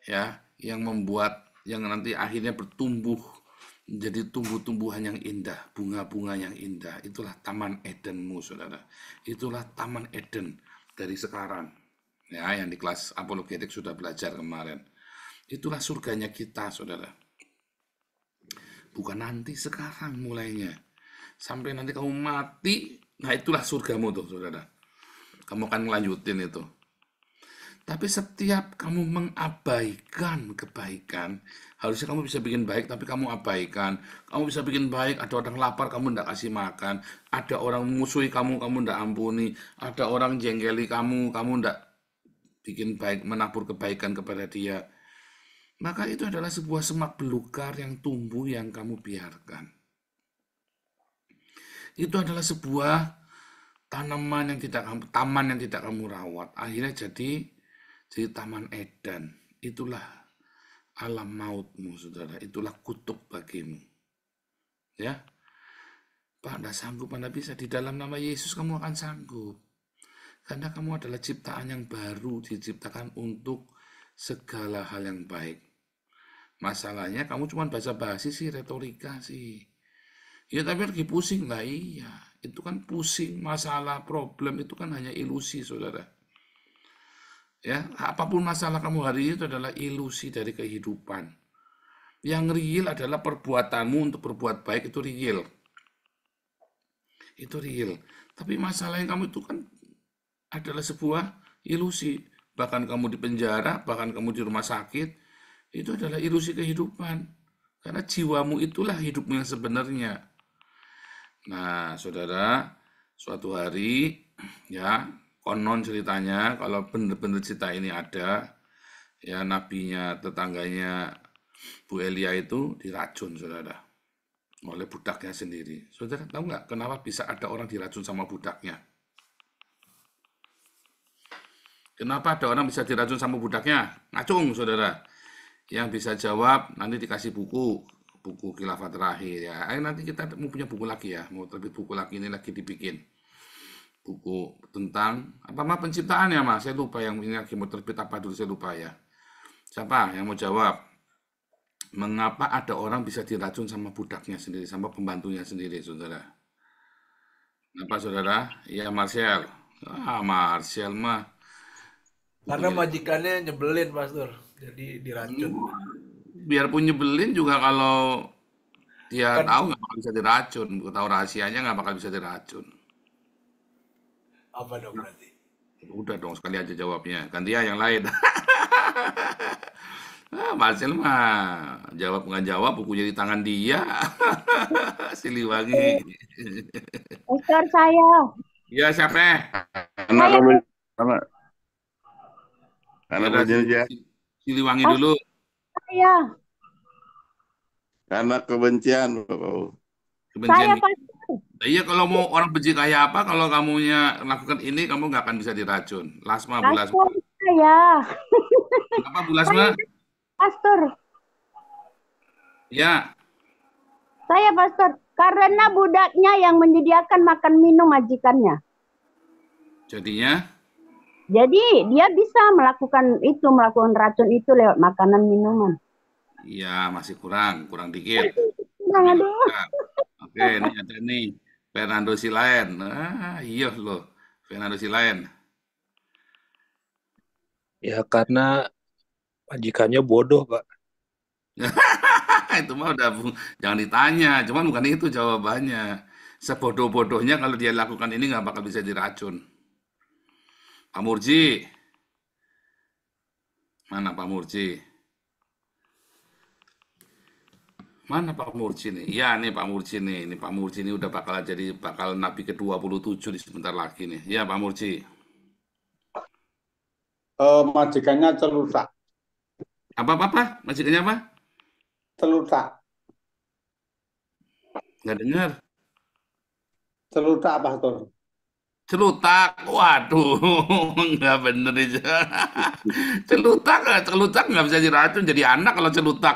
ya, yang membuat, yang nanti akhirnya bertumbuh menjadi tumbuh-tumbuhan yang indah, bunga-bunga yang indah. Itulah Taman Edenmu, saudara. Itulah Taman Eden dari sekarang, ya, yang di kelas apologetik sudah belajar kemarin. Itulah surganya kita, saudara. Bukan nanti, sekarang mulainya. Sampai nanti kamu mati, nah itulah surgamu tuh, saudara. Kamu akan melanjutin itu. Tapi setiap kamu mengabaikan kebaikan, harusnya kamu bisa bikin baik, tapi kamu abaikan. Kamu bisa bikin baik, ada orang lapar, kamu tidak kasih makan. Ada orang memusuhi kamu, kamu tidak ampuni. Ada orang jenggeli kamu tidak bikin baik, menabur kebaikan kepada dia. Maka itu adalah sebuah semak belukar yang tumbuh, yang kamu biarkan. Itu adalah sebuah taman yang tidak kamu rawat. Akhirnya jadi Taman Eden. Itulah alam mautmu, saudara. Itulah kutuk bagimu. Ya, Pak, tidak sanggup, Anda bisa. Di dalam nama Yesus kamu akan sanggup. Karena kamu adalah ciptaan yang baru, diciptakan untuk segala hal yang baik. Masalahnya kamu cuma basa-basi sih, retorika sih. Ya tapi lagi pusing lah, iya. Itu kan pusing, masalah, problem itu kan hanya ilusi, saudara. Ya, apapun masalah kamu hari ini itu adalah ilusi dari kehidupan. Yang real adalah perbuatanmu untuk berbuat baik, itu real. Itu real. Tapi masalah yang kamu itu kan adalah sebuah ilusi. Bahkan kamu di penjara, bahkan kamu di rumah sakit, itu adalah ilusi kehidupan. Karena jiwamu itulah hidupmu yang sebenarnya. Nah, saudara, suatu hari, ya, konon ceritanya, kalau benar-benar cerita ini ada, ya, nabinya, tetangganya Bu Elia itu diracun, saudara, oleh budaknya sendiri. Saudara, tahu nggak kenapa bisa ada orang diracun sama budaknya? Kenapa ada orang bisa diracun sama budaknya? Ngacung, saudara. Yang bisa jawab, nanti dikasih buku Khilafat Terakhir, ya. Nanti kita mau punya buku lagi, ya. Mau terbit buku lagi, ini lagi dibikin. Buku tentang, penciptaan ya, Mas? Saya lupa yang ini lagi mau terbit apa dulu, saya lupa ya. Siapa yang mau jawab? Mengapa ada orang bisa diracun sama budaknya sendiri, sama pembantunya sendiri, saudara? Kenapa, saudara? Ya, Marcel. Marcel mah. Karena majikannya nyebelin, Pastor. Jadi diracun. Biarpun nyebelin juga kalau dia tahu nggak bakal bisa diracun. Tahu rahasianya nggak bakal bisa diracun. Apa dong berarti? Udah dong, sekali aja jawabnya. Ganti ya yang lain. Marcel mah jawab nggak jawab, bukunya di tangan dia. Siliwangi. Pastor saya. Ya, siapa? Karena perjanjian. Siliwangi dulu. Saya. Karena kebencian, Bapak. Kebencian. Iya, kalau mau orang benci kayak apa, kalau kamunya lakukan ini, kamu nggak akan bisa diracun. Lasma, Bu Lasma. Saya. Kenapa, Bu Lasma? Pastor. Ya. Saya, Pastor. Karena budaknya yang menyediakan makan minum majikannya. Jadinya? Jadi dia bisa melakukan racun itu lewat makanan minuman. Iya, masih kurang dikit. Aduh. Oke, ini ada nih Fernando Silaen. Iya loh, Fernando Silaen. Ya karena majikannya bodoh, Pak. Itu mah udah jangan ditanya, cuman bukan itu jawabannya. Sebodoh-bodohnya kalau dia lakukan ini nggak bakal bisa diracun. Pak Murji. Mana Pak Murji? Mana Pak Murji nih? Ya, nih Pak Murji nih. Ini Pak Murji ini udah bakal Nabi ke-27 di sebentar lagi nih. Ya, Pak Murji. Majikannya celutak. Apa? Majikannya apa? Celutak. Nggak dengar. Celutak, Pastor. Celutak, waduh, nggak bener itu. Celutak nggak bisa diracun jadi anak kalau celutak.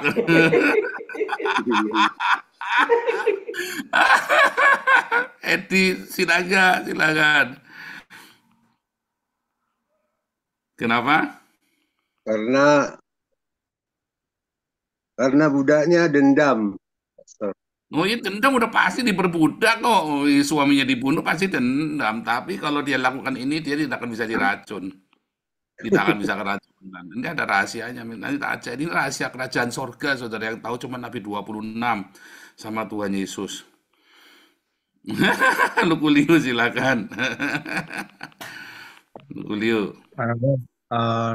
Edi Sinaga, silakan. Kenapa? Karena budaknya dendam. Oh iya dendam udah pasti diperbudak kok. Oh, suaminya dibunuh pasti dendam. Tapi kalau dia lakukan ini dia tidak akan bisa diracun. Tidak akan bisa keracunan. Ini ada rahasianya. Nanti tak aja. Ini rahasia kerajaan sorga, saudara, yang tahu cuma Nabi 26 sama Tuhan Yesus. Lukulio silakan. Lukulio.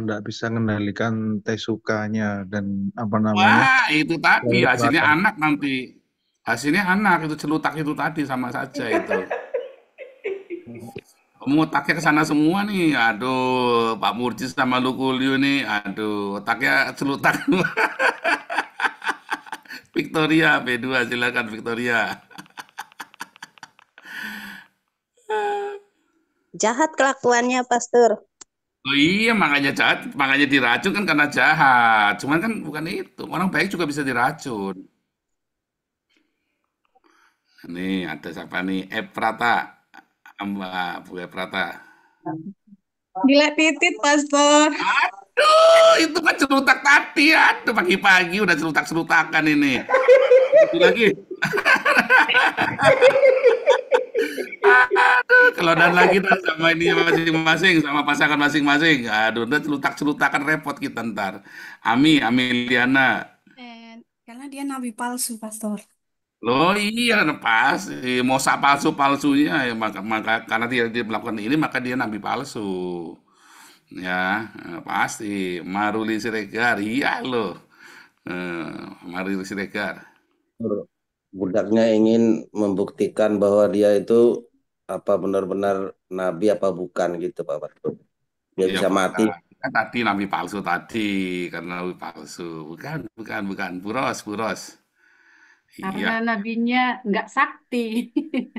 Nggak bisa mengendalikan tesukanya dan apa namanya. Wah, itu tadi hasilnya anak nanti. Hasilnya anak itu celutak itu tadi sama saja itu. Kamu otaknya ke sana semua nih. Aduh, Pak Murjis sama Lukulio nih. Aduh, otaknya celutak. Victoria B2 silakan Victoria. Jahat kelakuannya, Pastor. Oh iya, makanya jahat, makanya diracun kan karena jahat. Cuman kan bukan itu. Orang baik juga bisa diracun. Nih, ada siapa nih? Prata. Mbak Bu Prata. Gila titit, Pastor. Aduh, itu kan celutak tadi. Aduh, pagi-pagi udah celutak-celutakan ini. Itu lagi. Aduh, kalau dan lagi sama ini masing-masing, sama pasangan masing-masing. Aduh, udah celutak-celutakan repot kita ntar. Ameliana. Karena dia nabi palsu, Pastor. Loh iya, pasti. Mosa palsu-palsunya ya maka karena dia melakukan ini maka dia nabi palsu. Ya, pasti. Maruli Siregar, iya loh. Maruli Siregar. Budaknya ingin membuktikan bahwa dia itu apa benar-benar nabi apa bukan gitu Pak Pastor. Dia Iya, bisa mati. kan tadi nabi palsu tadi karena nabi palsu. Bukan. Buros. Karena Iya. nabinya nggak sakti.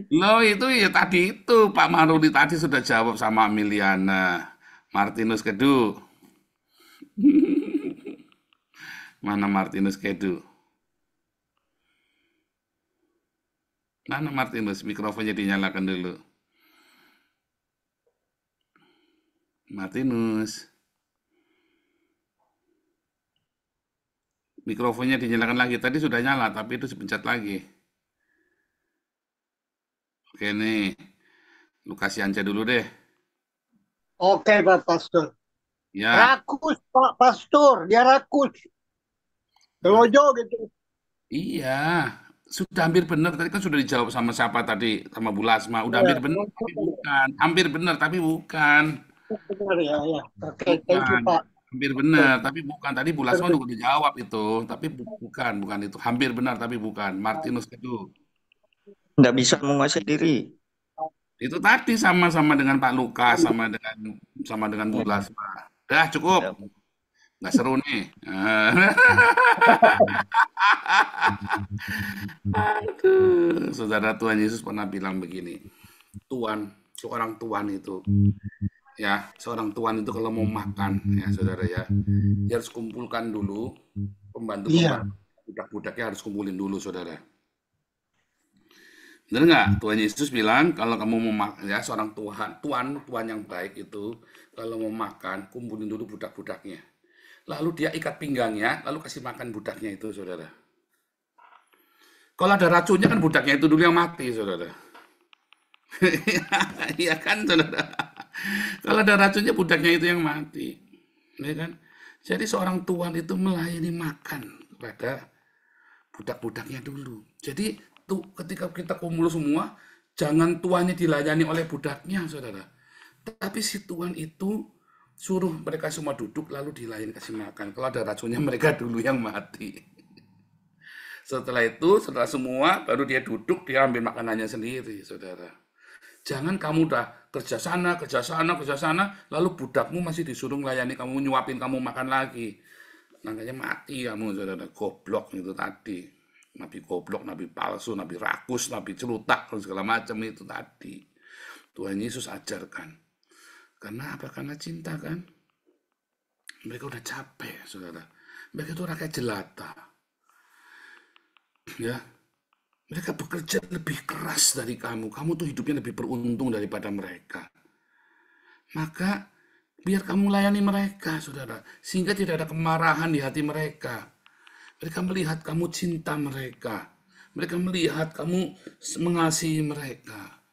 Loh itu ya tadi itu Pak Maruli tadi sudah jawab sama Ameliana. Martinus Kedu. Mana Martinus Kedu? Mana Martinus? Mikrofonnya dinyalakan dulu. Martinus. Mikrofonnya dinyalakan lagi. Tadi sudah nyala, tapi itu dipencet lagi. Oke nih. Lu kasih Anca dulu deh. Oke, Pak Pastor. Ya. Rakus, Pak Pastor. Dia rakus. Telojo gitu. Iya. Sudah hampir benar. Tadi kan sudah dijawab sama siapa tadi? Sama Bu Lasma. Udah hampir benar, tapi bukan. Hampir benar, tapi bukan. Benar ya. Oke, thank you, Bukan. Pak. Hampir benar, tapi bukan. Tadi Bu Lasma juga dijawab itu. Tapi bukan itu. Hampir benar, tapi bukan. Martinus Kedu. Nggak bisa menguasai diri. Itu tadi sama-sama dengan Pak Lukas, sama dengan Bu Lasma. Dah cukup. Nggak seru nih. Aduh, saudara, Tuhan Yesus pernah bilang begini. Seorang tuan itu, ya, seorang tuan itu kalau mau makan, ya saudara ya, dia harus kumpulkan dulu pembantu-pembantu, budak-budaknya harus kumpulin dulu, saudara. Benar nggak? Tuhan Yesus bilang kalau kamu mau makan, ya seorang tuan yang baik itu kalau mau makan kumpulin dulu budak-budaknya. Lalu dia ikat pinggangnya, lalu kasih makan budaknya itu, saudara. Kalau ada racunnya kan budaknya itu dulu yang mati, saudara. Iya kan, saudara. Kalau ada racunnya budaknya itu yang mati, ya kan? Jadi seorang tuan itu melayani makan kepada budak-budaknya dulu. Jadi tuh ketika kita kumpul semua, jangan tuannya dilayani oleh budaknya, saudara. Tapi si tuan itu suruh mereka semua duduk lalu dilayani kasih makan. Kalau ada racunnya mereka dulu yang mati. Setelah itu, setelah semua, baru dia duduk, dia ambil makanannya sendiri, saudara. Jangan kamu udah kerja sana, lalu budakmu masih disuruh melayani kamu, nyuapin kamu makan lagi. Makanya mati kamu, saudara. Goblok itu tadi. Nabi goblok, nabi palsu, nabi rakus, nabi celutak, dan segala macam itu tadi. Tuhan Yesus ajarkan. Karena apa? Karena cinta kan. Mereka udah capek, saudara. Mereka itu rakyat jelata. Ya. Mereka bekerja lebih keras dari kamu. Kamu tuh hidupnya lebih beruntung daripada mereka. Maka biar kamu layani mereka, saudara. Sehingga tidak ada kemarahan di hati mereka. Mereka melihat kamu cinta mereka. Mereka melihat kamu mengasihi mereka.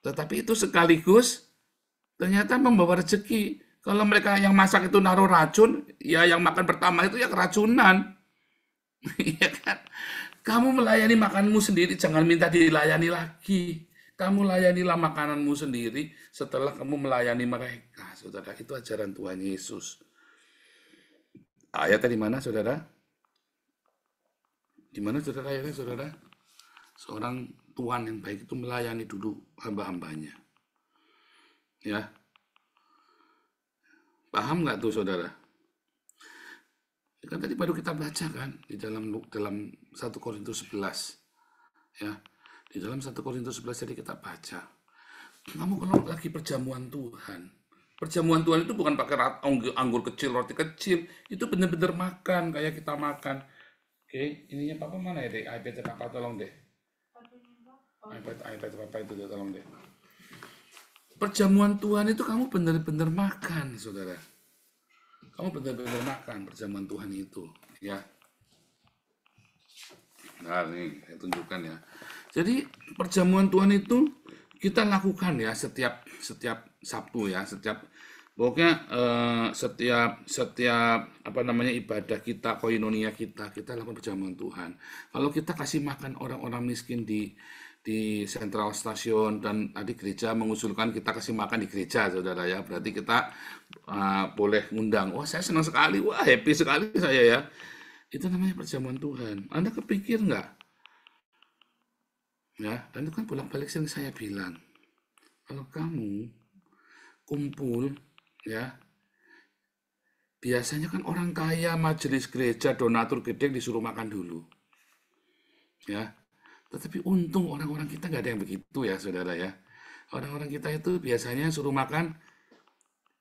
Tetapi itu sekaligus ternyata membawa rezeki. Kalau mereka yang masak itu naruh racun, ya yang makan pertama itu ya keracunan. Iya kan? Kamu melayani makananmu sendiri, jangan minta dilayani lagi. Kamu layanilah makananmu sendiri setelah kamu melayani mereka. Saudara, itu ajaran Tuhan Yesus. Ayatnya di mana, saudara? Di mana, saudara, ayatnya, saudara? Seorang Tuhan yang baik itu melayani dulu hamba-hambanya. Ya. Paham nggak tuh, saudara? Kan tadi baru kita baca kan di dalam 1 Korintus 11. Ya. Di dalam 1 Korintus 11 tadi kita baca. Kamu kalau lagi perjamuan Tuhan. Perjamuan Tuhan itu bukan pakai anggur kecil, roti kecil. Itu benar-benar makan kayak kita makan. Oke, ininya Papa mana ya, Dek? iPad Papa tolong deh. iPad Papa itu tolong deh. Perjamuan Tuhan itu kamu benar-benar makan, saudara. Kamu benar-benar makan perjamuan Tuhan itu, ya. Nah, ini saya tunjukkan ya. Jadi perjamuan Tuhan itu kita lakukan ya setiap Sabtu ya, pokoknya setiap apa namanya ibadah kita, koinonia kita lakukan perjamuan Tuhan. Kalau kita kasih makan orang-orang miskin di Central Station dan tadi gereja mengusulkan kita kasih makan di gereja, saudara ya, berarti kita boleh ngundang. Wah, saya senang sekali, wah happy sekali saya ya. Itu namanya perjamuan Tuhan. Anda kepikir nggak? Ya, dan itu kan bolak-balik sering saya bilang, kalau kamu kumpul ya, biasanya kan orang kaya, majelis gereja, donatur gede disuruh makan dulu, ya. Tetapi untung orang-orang kita nggak ada yang begitu ya, saudara ya. Orang-orang kita itu biasanya suruh makan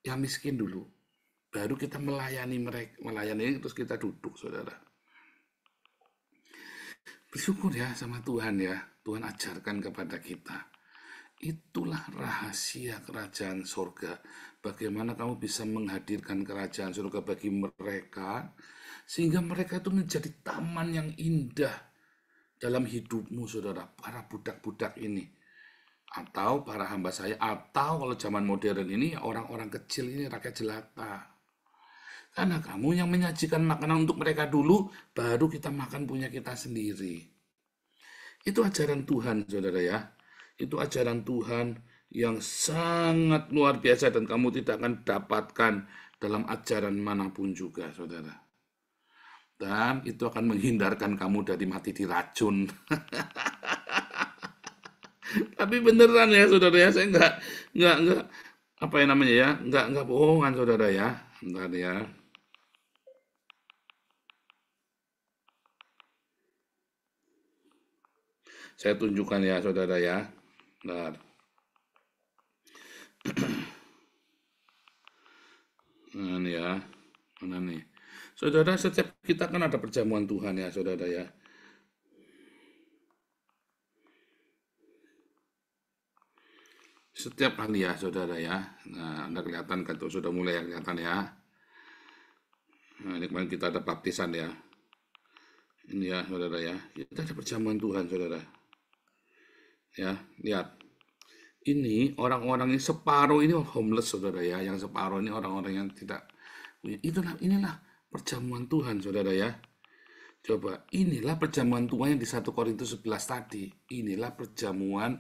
yang miskin dulu, baru kita melayani mereka, terus kita duduk, saudara. Bersyukur ya sama Tuhan ya, Tuhan ajarkan kepada kita. Itulah rahasia kerajaan surga. Bagaimana kamu bisa menghadirkan kerajaan surga bagi mereka, sehingga mereka itu menjadi taman yang indah dalam hidupmu, saudara, para budak-budak ini. Atau para hamba saya, atau kalau zaman modern ini, orang-orang kecil ini, rakyat jelata. Karena kamu yang menyajikan makanan untuk mereka dulu, baru kita makan punya kita sendiri. Itu ajaran Tuhan, saudara ya. Itu ajaran Tuhan yang sangat luar biasa dan kamu tidak akan dapatkan dalam ajaran manapun juga, saudara. Dan itu akan menghindarkan kamu dari mati diracun. Tapi beneran ya, saudara ya, saya enggak apa yang namanya ya, enggak bohongan, saudara ya. Bentar ya. Saya tunjukkan ya, saudara ya. Bentar. Nah, nih ya. Mana nih? Saudara, setiap kita kan ada perjamuan Tuhan ya, saudara ya. Setiap kali ya, saudara ya. Nah, Anda kelihatan kan tuh, sudah mulai kelihatan ya. Nah, ini kemarin kita ada baptisan ya. Ini ya, saudara ya. Kita ada perjamuan Tuhan, saudara. Ya, lihat. Ini orang-orang yang separuh ini homeless, saudara ya. Yang separuh ini orang-orang yang tidak. Inilah perjamuan Tuhan, saudara ya. Coba, inilah perjamuan Tuhan yang di 1 Korintus 11 tadi. Inilah perjamuan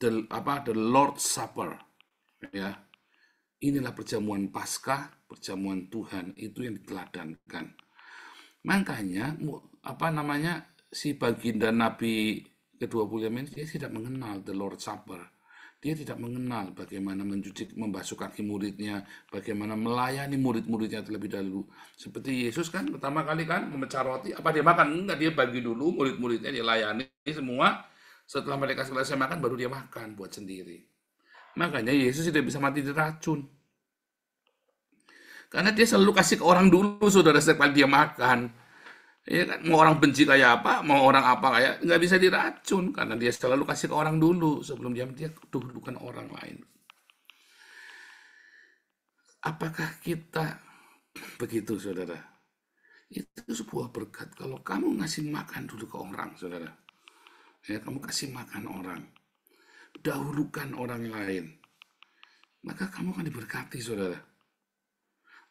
the Lord's Supper. Ya. Inilah perjamuan Paskah, perjamuan Tuhan itu yang diteladankan. Makanya si baginda Nabi ke-20 ini dia tidak mengenal the Lord's Supper. Dia tidak mengenal bagaimana membasuh kaki muridnya, bagaimana melayani murid-muridnya terlebih dahulu. Seperti Yesus kan pertama kali kan memecah roti, apa dia makan? Enggak, dia bagi dulu murid-muridnya, dia layani semua. Setelah mereka selesai makan, baru dia makan buat sendiri. Makanya Yesus tidak bisa mati diracun. Karena dia selalu kasih ke orang dulu, saudara, setiap kali dia makan. Ya kan, mau orang benci kayak apa, mau orang apa kayak, nggak bisa diracun karena dia selalu kasih ke orang dulu sebelum dia dulukan orang lain. Apakah kita begitu, saudara? Itu sebuah berkat. Kalau kamu ngasih makan dulu ke orang, saudara, ya kamu kasih makan orang, dahulukan orang lain, maka kamu akan diberkati, saudara.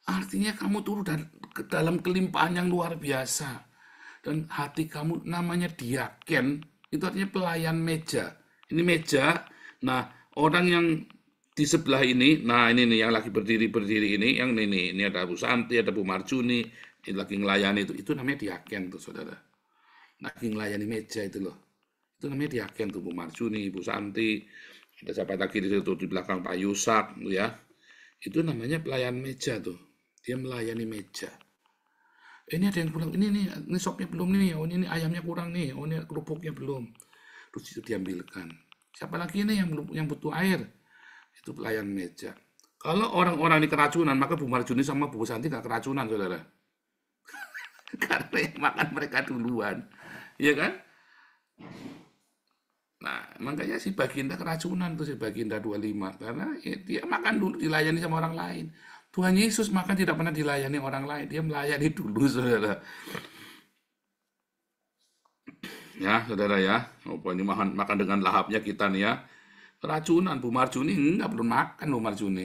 Artinya kamu turun ke dalam kelimpahan yang luar biasa. Dan hati kamu namanya diaken, itu artinya pelayan meja. Ini meja, nah orang yang di sebelah ini, nah ini nih yang lagi berdiri ini, yang ini ada Bu Santi, ada Bu Marjuni, ini lagi ngelayani itu namanya diaken tuh, saudara. Lagi ngelayani meja itu loh. Itu namanya diaken tuh, Bu Marjuni, Bu Santi, ada siapa lagi di situ di belakang Pak Yusak, ya. Itu namanya pelayan meja tuh. Dia melayani meja. Ini ada yang kurang, ini sopnya belum nih, oh ini ayamnya kurang nih, oh ini kerupuknya belum. Terus itu diambilkan. Siapa lagi ini yang butuh air? Itu pelayan meja. Kalau orang-orang ini keracunan, maka Bu Marjuni sama Bu Santi nggak keracunan, saudara. Karena yang makan mereka duluan. Iya kan? Nah, makanya si Baginda keracunan tuh, si Baginda 25. Karena ya, dia makan dulu, dilayani sama orang lain. Tuhan Yesus makan tidak pernah dilayani orang lain. Dia melayani dulu, saudara. Ya, saudara ya. Oh, ini makan dengan lahapnya kita nih ya. Keracunan, Bu Marjuni enggak belum makan Bu Marjuni.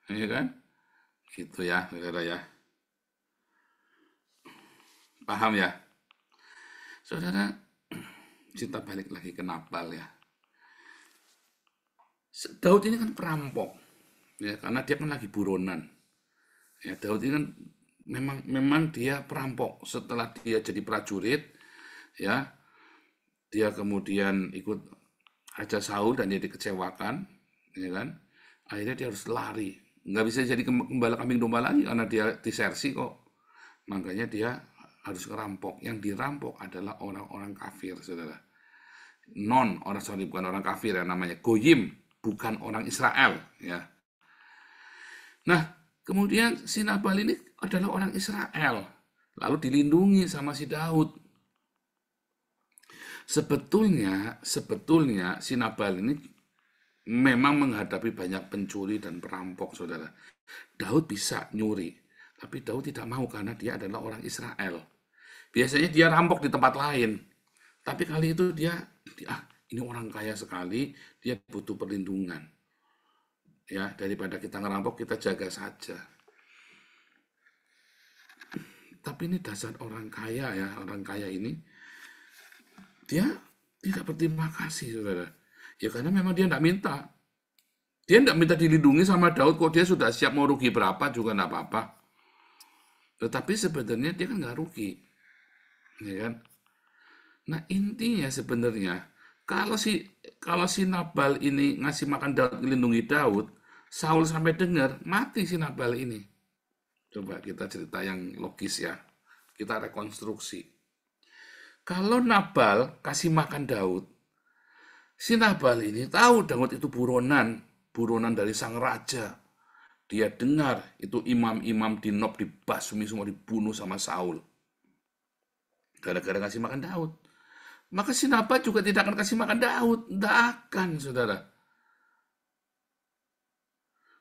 Iya kan? Gitu ya, saudara ya. Paham ya? Saudara, kita balik lagi ke Nabal ya. Daud ini kan perampok. Ya, karena dia kan lagi buronan. Ya, Daud ini kan memang dia perampok. Setelah dia jadi prajurit, ya, dia kemudian ikut Raja Saul dan dia dikecewakan, ya kan? Akhirnya dia harus lari. Nggak bisa jadi gembala kambing domba lagi karena dia disersi kok. Makanya dia harus ngerampok. Yang dirampok adalah orang-orang kafir, saudara. Bukan orang kafir ya, namanya Goyim, bukan orang Israel, ya. Nah, kemudian si Nabal ini adalah orang Israel, lalu dilindungi sama si Daud. Sebetulnya si Nabal ini memang menghadapi banyak pencuri dan perampok, saudara. Daud bisa nyuri, tapi Daud tidak mau karena dia adalah orang Israel. Biasanya dia rampok di tempat lain, tapi kali itu dia ini orang kaya sekali, dia butuh perlindungan. Ya, daripada kita ngerampok, kita jaga saja. Tapi ini dasar orang kaya ya, orang kaya ini, dia tidak berterima kasih, saudara. Ya karena memang dia tidak minta. Dia tidak minta dilindungi sama Daud, kok dia sudah siap mau rugi berapa juga tidak apa-apa. Tetapi sebenarnya dia kan nggak rugi. Ya kan? Nah intinya sebenarnya, kalau si Nabal ini ngasih makan Daud, melindungi Daud, Saul sampai dengar, mati si Nabal ini. Coba kita cerita yang logis ya. Kita rekonstruksi. Kalau Nabal kasih makan Daud, si Nabal ini tahu Daud itu buronan dari sang raja. Dia dengar itu imam-imam di Nob dibasmi semua, dibunuh sama Saul. Gara-gara kasih makan Daud. Maka si Nabal juga tidak akan kasih makan Daud. Tidak akan, saudara.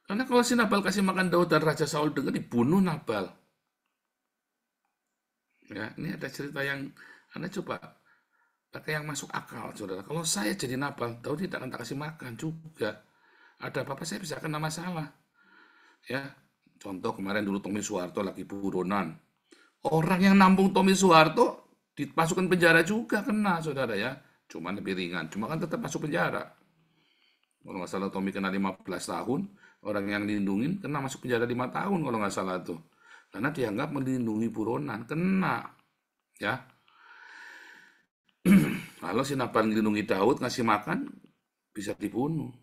Karena kalau si Nabal kasih makan Daud dan Raja Saul dengar, dibunuh Nabal. Ya, ini ada cerita yang Anda coba pakai yang masuk akal, saudara. Kalau saya jadi Nabal, Daud tidak akan tak kasih makan juga. Ada apa-apa saya bisa kena masalah. Ya, contoh kemarin dulu Tommy Soeharto lagi buronan. Orang yang nampung Tommy Soeharto dimasukkan penjara juga kena, saudara ya. Cuma lebih ringan, cuma kan tetap masuk penjara. Kalau nggak salah Tommy kena 15 tahun, orang yang lindungin kena masuk penjara 5 tahun kalau nggak salah tuh. Karena dianggap melindungi buronan, kena. Ya. Kalau si Nabal melindungi Daud, ngasih makan, bisa dibunuh.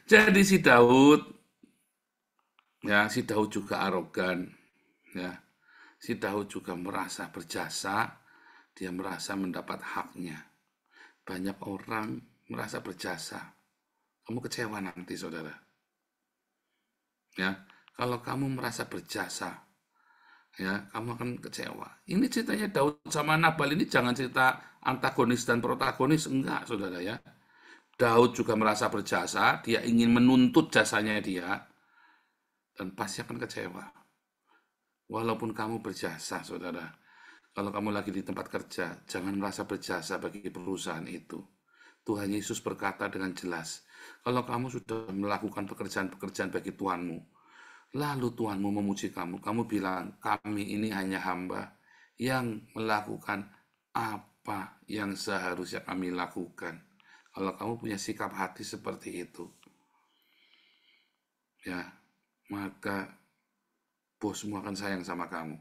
Jadi si Daud juga arogan. Ya. Si Daud juga merasa berjasa. Dia merasa mendapat haknya. Banyak orang merasa berjasa. Kamu kecewa nanti, saudara. Ya, kalau kamu merasa berjasa, ya kamu akan kecewa. Ini ceritanya Daud sama Nabal ini jangan cerita antagonis dan protagonis, enggak saudara ya. Daud juga merasa berjasa, dia ingin menuntut jasanya dia, dan pasti akan kecewa. Walaupun kamu berjasa saudara, kalau kamu lagi di tempat kerja, jangan merasa berjasa bagi perusahaan itu. Tuhan Yesus berkata dengan jelas, kalau kamu sudah melakukan pekerjaan-pekerjaan bagi Tuhanmu, lalu Tuhanmu memuji kamu, kamu bilang, kami ini hanya hamba yang melakukan apa yang seharusnya kami lakukan. Kalau kamu punya sikap hati seperti itu, ya, maka bosmu akan sayang sama kamu.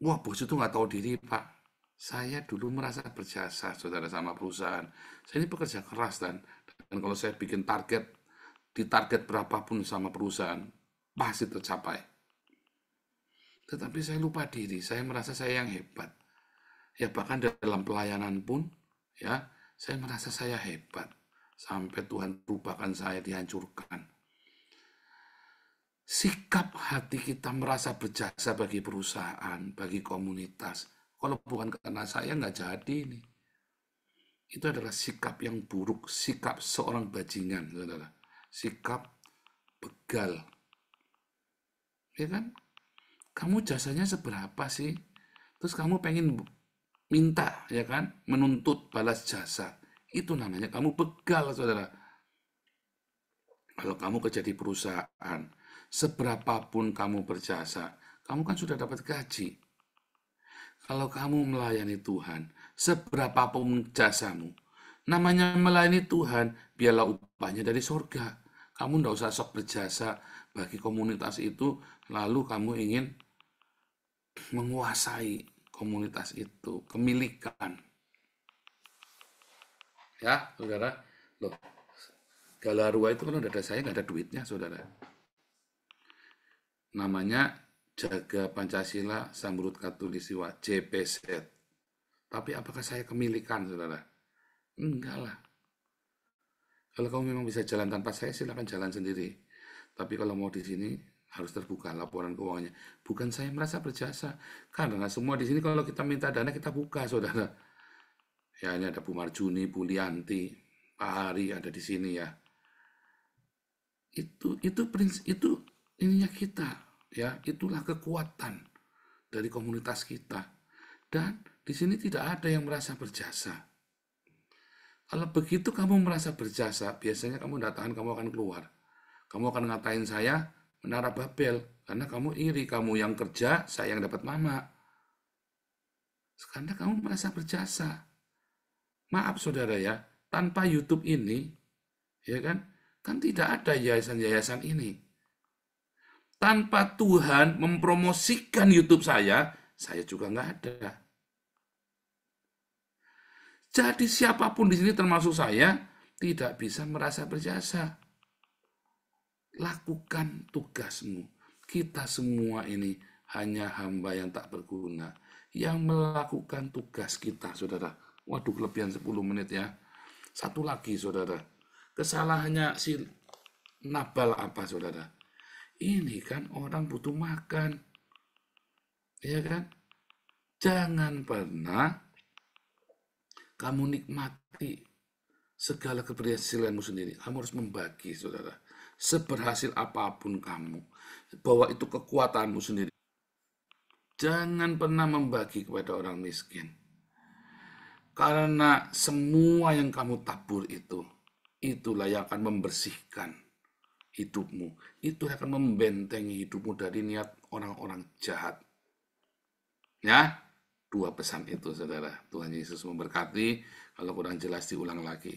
Wah, bos itu nggak tahu diri, Pak. Saya dulu merasa berjasa, saudara, sama perusahaan. Saya ini pekerja keras, dan kalau saya bikin target, di target berapapun sama perusahaan, pasti tercapai. Tetapi saya lupa diri, saya merasa saya yang hebat. Ya, bahkan dalam pelayanan pun, ya, saya merasa saya hebat. Sampai Tuhan lupakan saya, dihancurkan. Sikap hati kita merasa berjasa bagi perusahaan, bagi komunitas. Kalau bukan karena saya, nggak jadi ini. Itu adalah sikap yang buruk, sikap seorang bajingan, saudara. Sikap begal. Ya kan? Kamu jasanya seberapa sih? Terus kamu pengen minta, ya kan? Menuntut balas jasa. Itu namanya kamu begal, saudara. Kalau kamu kerja di perusahaan, seberapapun kamu berjasa, kamu kan sudah dapat gaji. Kalau kamu melayani Tuhan, seberapapun jasamu, namanya melayani Tuhan, biarlah upahnya dari surga. Kamu tidak usah sok berjasa bagi komunitas itu, lalu kamu ingin menguasai komunitas itu, kemilikan. Ya, saudara, loh, Galarua itu kalau ada saya, nggak ada duitnya, saudara. Namanya Jaga Pancasila Sambrut Katulistiwa, JPZ. Tapi apakah saya kemilikan, saudara? Enggak lah. Kalau kamu memang bisa jalan tanpa saya, silakan jalan sendiri. Tapi kalau mau di sini, harus terbuka laporan keuangannya. Bukan saya merasa berjasa. Karena semua di sini kalau kita minta dana, kita buka, saudara. Ya, ini ada Bu Marjuni, Bu Lianti, Pak Hari ada di sini ya. Itu ininya kita. Ya, itulah kekuatan dari komunitas kita. Dan di sini tidak ada yang merasa berjasa. Kalau begitu kamu merasa berjasa, biasanya kamu datang, kamu akan keluar. Kamu akan ngatain saya menara Babel, karena kamu iri, kamu yang kerja, saya yang dapat mama. Karena kamu merasa berjasa. Maaf saudara ya, tanpa YouTube ini, ya kan tidak ada yayasan-yayasan ini. Tanpa Tuhan mempromosikan YouTube saya juga nggak ada. Jadi siapapun di sini termasuk saya tidak bisa merasa berjasa. Lakukan tugasmu. Kita semua ini hanya hamba yang tak berguna, yang melakukan tugas kita, saudara. Waduh, kelebihan 10 menit ya. Satu lagi, saudara. Kesalahannya si Nabal apa, saudara? Ini kan orang butuh makan. Ya kan? Jangan pernah kamu nikmati segala keberhasilanmu sendiri. Kamu harus membagi, saudara. Seberhasil apapun kamu, bahwa itu kekuatanmu sendiri. Jangan pernah membagi kepada orang miskin. Karena semua yang kamu tabur itulah yang akan membersihkan hidupmu. Itu akan membentengi hidupmu dari niat orang-orang jahat. Ya, 2 pesan itu, saudara. Tuhan Yesus memberkati. Kalau kurang jelas diulang lagi.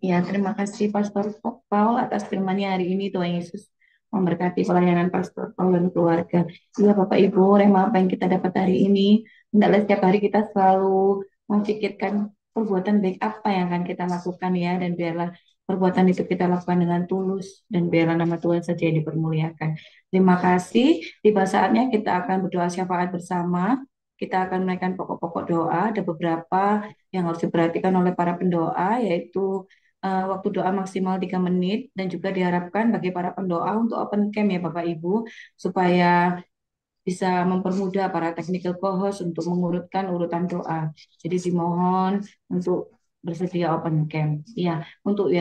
Ya, terima kasih Pastor Paul atas firman-Nya hari ini. Tuhan Yesus memberkati pelayanan Pastor Paul dan keluarga. Ya, Bapak Ibu, rema apa yang kita dapat hari ini, hendaklah setiap hari kita selalu memikirkan perbuatan baik apa yang akan kita lakukan ya, dan biarlah perbuatan itu kita lakukan dengan tulus, dan biarlah nama Tuhan saja yang dipermuliakan. Terima kasih. Tiba saatnya kita akan berdoa syafaat bersama. Kita akan menaikkan pokok-pokok doa. Ada beberapa yang harus diperhatikan oleh para pendoa, yaitu waktu doa maksimal 3 menit dan juga diharapkan bagi para pendoa untuk open cam ya Bapak Ibu supaya bisa mempermudah para technical co-host untuk mengurutkan urutan doa. Jadi dimohon untuk bersedia open cam. Ya, untuk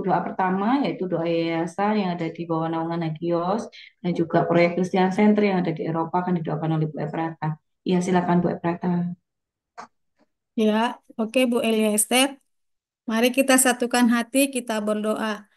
doa pertama yaitu doa yayasan yang ada di bawah naungan Agios dan juga proyek Christian Center yang ada di Eropa akan didoakan oleh Bu Eprata. Iya, silakan Bu Eprata. Ya, oke Bu Elia Esther. Mari kita satukan hati, kita berdoa.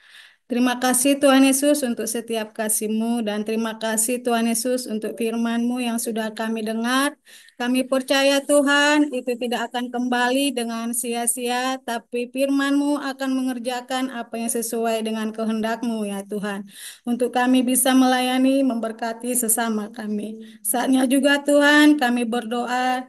Terima kasih Tuhan Yesus untuk setiap kasih-Mu dan terima kasih Tuhan Yesus untuk firman-Mu yang sudah kami dengar. Kami percaya Tuhan itu tidak akan kembali dengan sia-sia, tapi firman-Mu akan mengerjakan apa yang sesuai dengan kehendak-Mu ya Tuhan. Untuk kami bisa melayani, memberkati sesama kami. Saatnya juga Tuhan kami berdoa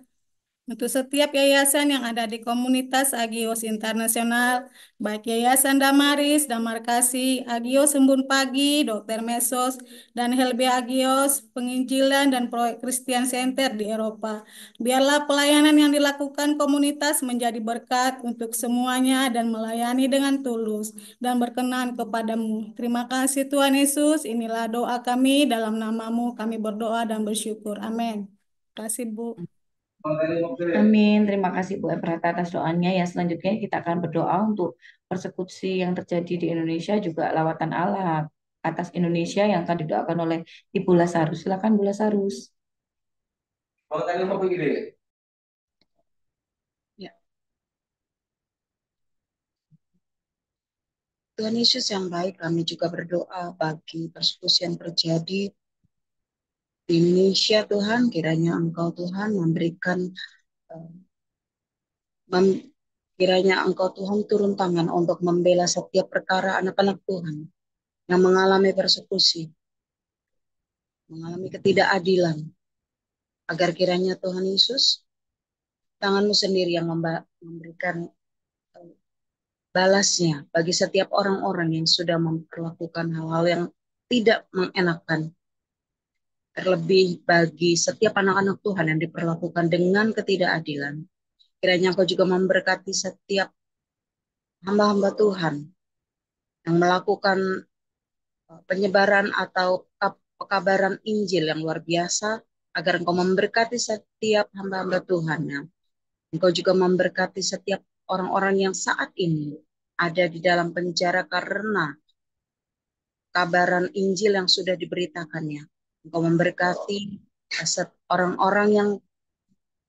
untuk setiap yayasan yang ada di komunitas Agios Internasional, baik Yayasan Damaris, Damar Kasih, Agios Embun Pagi, Dr. Mesos, dan Helbe Agios, Penginjilan dan Proyek Christian Center di Eropa. Biarlah pelayanan yang dilakukan komunitas menjadi berkat untuk semuanya dan melayani dengan tulus dan berkenan kepadamu. Terima kasih Tuhan Yesus, inilah doa kami, dalam nama-Mu kami berdoa dan bersyukur. Amin. Terima kasih Bu. Amin. Terima kasih Bu Eprata atas doanya. Ya, selanjutnya kita akan berdoa untuk persekusi yang terjadi di Indonesia juga lawatan Allah atas Indonesia yang akan didoakan oleh Ibu Lasarus. Silakan Bu Lasarus. Ya. Tuhan Yesus yang baik, kami juga berdoa bagi persekusi yang terjadi di Indonesia, Tuhan. Kiranya Engkau Tuhan memberikan kiranya Engkau Tuhan turun tangan untuk membela setiap perkara anak-anak Tuhan yang mengalami persekusi, mengalami ketidakadilan, agar kiranya Tuhan Yesus, tangan-Mu sendiri yang memberikan balasnya bagi setiap orang-orang yang sudah memperlakukan hal-hal yang tidak mengenakan. Terlebih bagi setiap anak-anak Tuhan yang diperlakukan dengan ketidakadilan. Kiranya Engkau juga memberkati setiap hamba-hamba Tuhan yang melakukan penyebaran atau pekabaran Injil yang luar biasa, agar Engkau memberkati setiap hamba-hamba Tuhan. Engkau juga memberkati setiap orang-orang yang saat ini ada di dalam penjara karena kabaran Injil yang sudah diberitakannya. Engkau memberkati orang-orang yang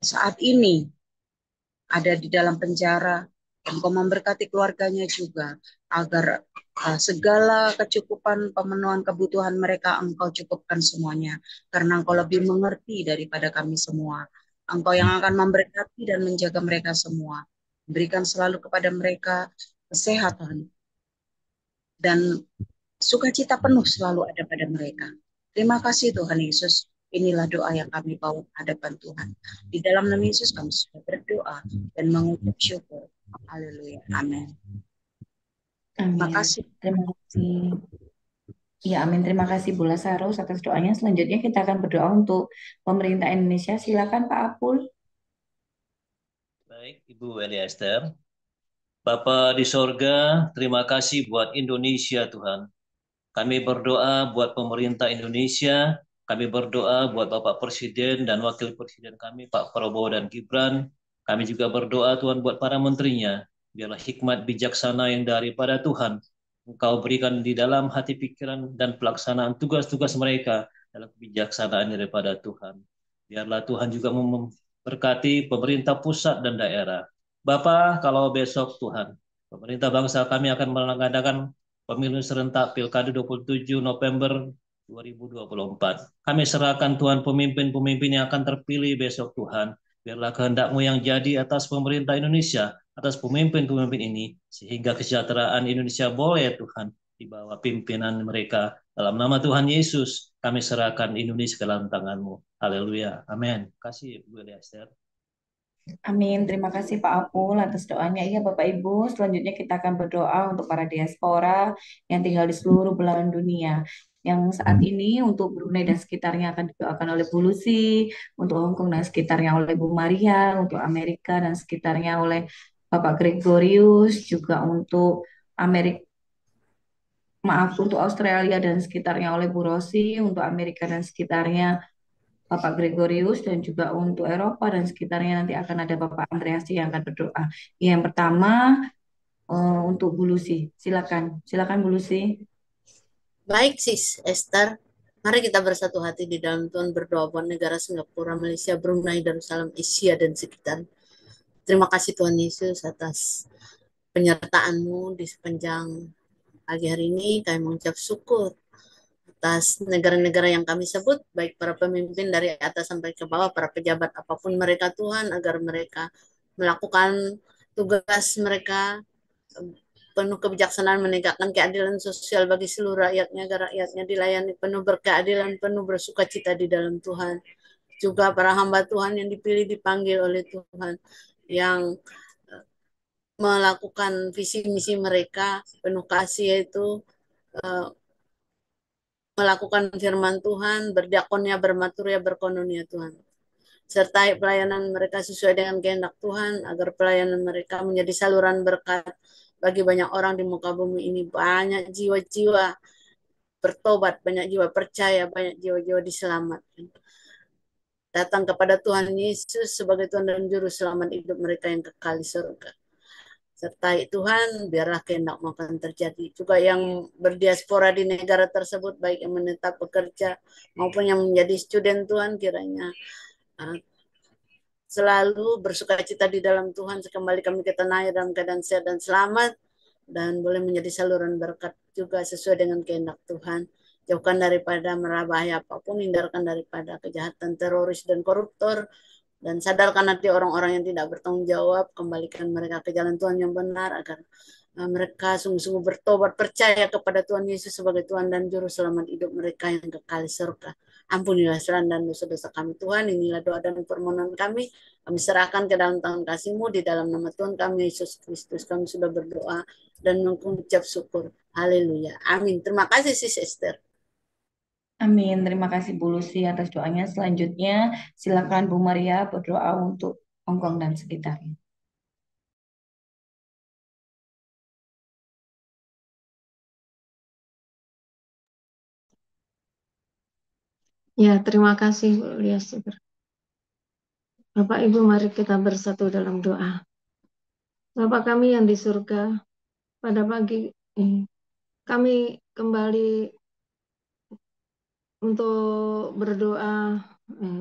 saat ini ada di dalam penjara. Engkau memberkati keluarganya juga, agar segala kecukupan pemenuhan kebutuhan mereka Engkau cukupkan semuanya. Karena Engkau lebih mengerti daripada kami semua. Engkau yang akan memberkati dan menjaga mereka semua. Berikan selalu kepada mereka kesehatan dan sukacita penuh selalu ada pada mereka. Terima kasih Tuhan Yesus. Inilah doa yang kami bawa hadapan Tuhan. Di dalam nama Yesus kami sudah berdoa dan mengucap syukur. Haleluya. Amin. Terima kasih. Terima kasih. Ya, amin. Terima kasih Bu Lasarus atas doanya. Selanjutnya kita akan berdoa untuk pemerintah Indonesia. Silakan Pak Apul. Baik, Ibu Elia Esther. Bapa di sorga, terima kasih buat Indonesia Tuhan. Kami berdoa buat pemerintah Indonesia, kami berdoa buat Bapak Presiden dan Wakil Presiden kami, Pak Prabowo dan Gibran. Kami juga berdoa Tuhan buat para menterinya. Biarlah hikmat bijaksana yang daripada Tuhan Engkau berikan di dalam hati pikiran dan pelaksanaan tugas-tugas mereka dalam kebijaksanaan daripada Tuhan. Biarlah Tuhan juga memberkati pemerintah pusat dan daerah. Bapak, kalau besok Tuhan, pemerintah bangsa kami akan mengadakan pemilu serentak Pilkada 27 November 2024. Kami serahkan Tuhan pemimpin-pemimpin yang akan terpilih besok Tuhan. Biarlah kehendak-Mu yang jadi atas pemerintah Indonesia, atas pemimpin-pemimpin ini, sehingga kesejahteraan Indonesia boleh Tuhan di bawah pimpinan mereka. Dalam nama Tuhan Yesus, kami serahkan Indonesia ke dalam tangan-Mu. Haleluya. Amin. Terima kasih Bu Elia Esther. Amin. Terima kasih Pak Apul atas doanya. Iya Bapak Ibu, selanjutnya kita akan berdoa untuk para diaspora yang tinggal di seluruh belahan dunia. Yang saat ini untuk Brunei dan sekitarnya akan didoakan oleh Bu Lucy, untuk Hong Kong dan sekitarnya oleh Bu Maria, untuk Amerika dan sekitarnya oleh Bapak Gregorius, juga untuk Amerika, maaf, untuk Australia dan sekitarnya oleh Bu Rosi, untuk Amerika dan sekitarnya Bapak Gregorius, dan juga untuk Eropa dan sekitarnya nanti akan ada Bapak Andreas yang akan berdoa. Yang pertama untuk Bu Lucy, silakan Bu Lucy. Baik, Sis Esther. Mari kita bersatu hati di dalam Tuhan, berdoa buat negara Singapura, Malaysia, Brunei, Darussalam, Asia, dan sekitar. Terima kasih Tuhan Yesus atas penyertaan-Mu di sepanjang pagi hari ini. Kami mengucap syukur atas negara-negara yang kami sebut, baik para pemimpin dari atas sampai ke bawah, para pejabat apapun mereka Tuhan, agar mereka melakukan tugas mereka penuh kebijaksanaan, menegakkan keadilan sosial bagi seluruh rakyatnya, agar rakyatnya dilayani penuh berkeadilan, penuh bersukacita di dalam Tuhan. Juga para hamba Tuhan yang dipilih, dipanggil oleh Tuhan, yang melakukan visi misi mereka penuh kasih, yaitu melakukan firman Tuhan, berdiakonia, bermaturia, berkononia Tuhan. Sertai pelayanan mereka sesuai dengan kehendak Tuhan, agar pelayanan mereka menjadi saluran berkat bagi banyak orang di muka bumi ini. Banyak jiwa-jiwa bertobat, banyak jiwa percaya, banyak jiwa-jiwa diselamatkan. Datang kepada Tuhan Yesus sebagai Tuhan dan Juru Selamat hidup mereka yang kekal di surga. Sertai Tuhan, biarlah kehendak-Mu akan terjadi. Juga yang berdiaspora di negara tersebut, baik yang menetap bekerja maupun yang menjadi student Tuhan, kiranya selalu bersukacita di dalam Tuhan, sekembali kami ke tanah air dalam keadaan sehat dan selamat, dan boleh menjadi saluran berkat juga sesuai dengan kehendak Tuhan. Jauhkan daripada bahaya apapun, hindarkan daripada kejahatan teroris dan koruptor, dan sadarkan hati orang-orang yang tidak bertanggung jawab, kembalikan mereka ke jalan Tuhan yang benar, agar mereka sungguh-sungguh bertobat, percaya kepada Tuhan Yesus sebagai Tuhan dan Juru Selamat hidup mereka yang kekal di surga. Ampunilah kesalahan dan dosa-dosa kami Tuhan. Inilah doa dan permohonan kami. Kami serahkan ke dalam tangan kasih-Mu, di dalam nama Tuhan kami Yesus Kristus. Kami sudah berdoa dan mengucap syukur. Haleluya. Amin. Terima kasih Sis Esther. Amin. Terima kasih Bu Lucy atas doanya. Selanjutnya silakan Bu Maria berdoa untuk Hong Kong dan sekitarnya. Ya, terima kasih Bu Lias. Bapak Ibu, mari kita bersatu dalam doa. Bapa kami yang di surga, pada pagi ini kami kembali untuk berdoa.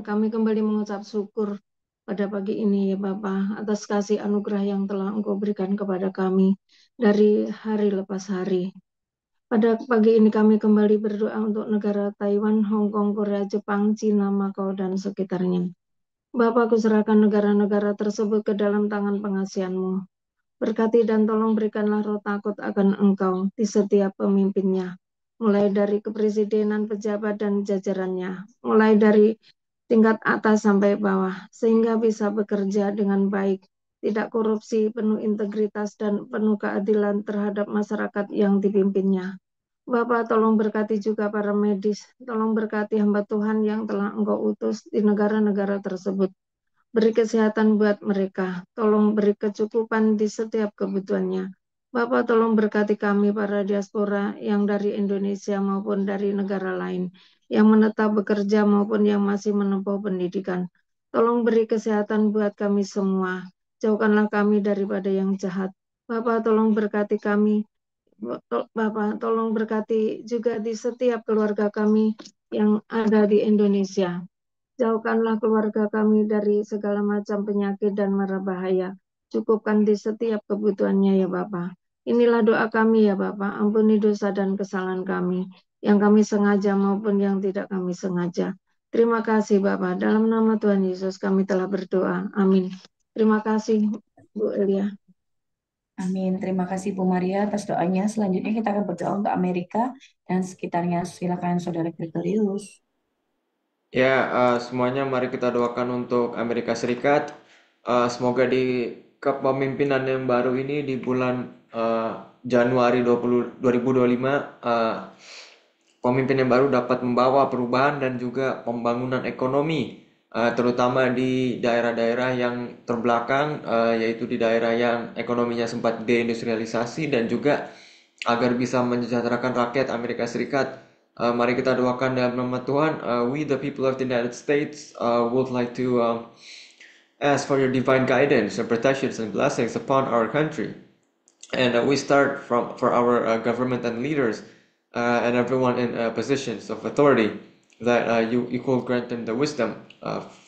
Kami kembali mengucap syukur pada pagi ini ya Bapa, atas kasih anugerah yang telah Engkau berikan kepada kami dari hari lepas hari. Pada pagi ini kami kembali berdoa untuk negara Taiwan, Hong Kong, Korea, Jepang, Cina, Makau, dan sekitarnya. Bapa, kuserahkan negara-negara tersebut ke dalam tangan pengasihan-Mu. Berkati dan tolong berikanlah roh takut akan Engkau di setiap pemimpinnya, mulai dari kepresidenan, pejabat, dan jajarannya, mulai dari tingkat atas sampai bawah, sehingga bisa bekerja dengan baik, tidak korupsi, penuh integritas, dan penuh keadilan terhadap masyarakat yang dipimpinnya. Bapak, tolong berkati juga para medis, tolong berkati hamba Tuhan yang telah Engkau utus di negara-negara tersebut. Beri kesehatan buat mereka, tolong beri kecukupan di setiap kebutuhannya. Bapak, tolong berkati kami para diaspora yang dari Indonesia maupun dari negara lain, yang menetap bekerja maupun yang masih menempuh pendidikan. Tolong beri kesehatan buat kami semua, jauhkanlah kami daripada yang jahat. Bapak, tolong berkati kami. Bapak, tolong berkati juga di setiap keluarga kami yang ada di Indonesia. Jauhkanlah keluarga kami dari segala macam penyakit dan mara bahaya. Cukupkan di setiap kebutuhannya ya Bapa. Inilah doa kami ya Bapa. Ampuni dosa dan kesalahan kami, yang kami sengaja maupun yang tidak kami sengaja. Terima kasih Bapa. Dalam nama Tuhan Yesus kami telah berdoa. Amin. Terima kasih Bu Elia. Amin. Terima kasih Bu Maria atas doanya. Selanjutnya kita akan berdoa untuk Amerika dan sekitarnya. Silakan Saudara Gregorius. Ya, semuanya mari kita doakan untuk Amerika Serikat. Semoga di kepemimpinan yang baru ini di bulan Januari 2025, pemimpin yang baru dapat membawa perubahan dan juga pembangunan ekonomi, terutama di daerah-daerah yang terbelakang, yaitu di daerah yang ekonominya sempat deindustrialisasi dan juga agar bisa mensejahterakan rakyat Amerika Serikat. Mari kita doakan dalam nama Tuhan. We the people of the United States would like to ask for your divine guidance and protections and blessings upon our country. And we start for our government and leaders and everyone in positions of authority, that you could grant them the wisdom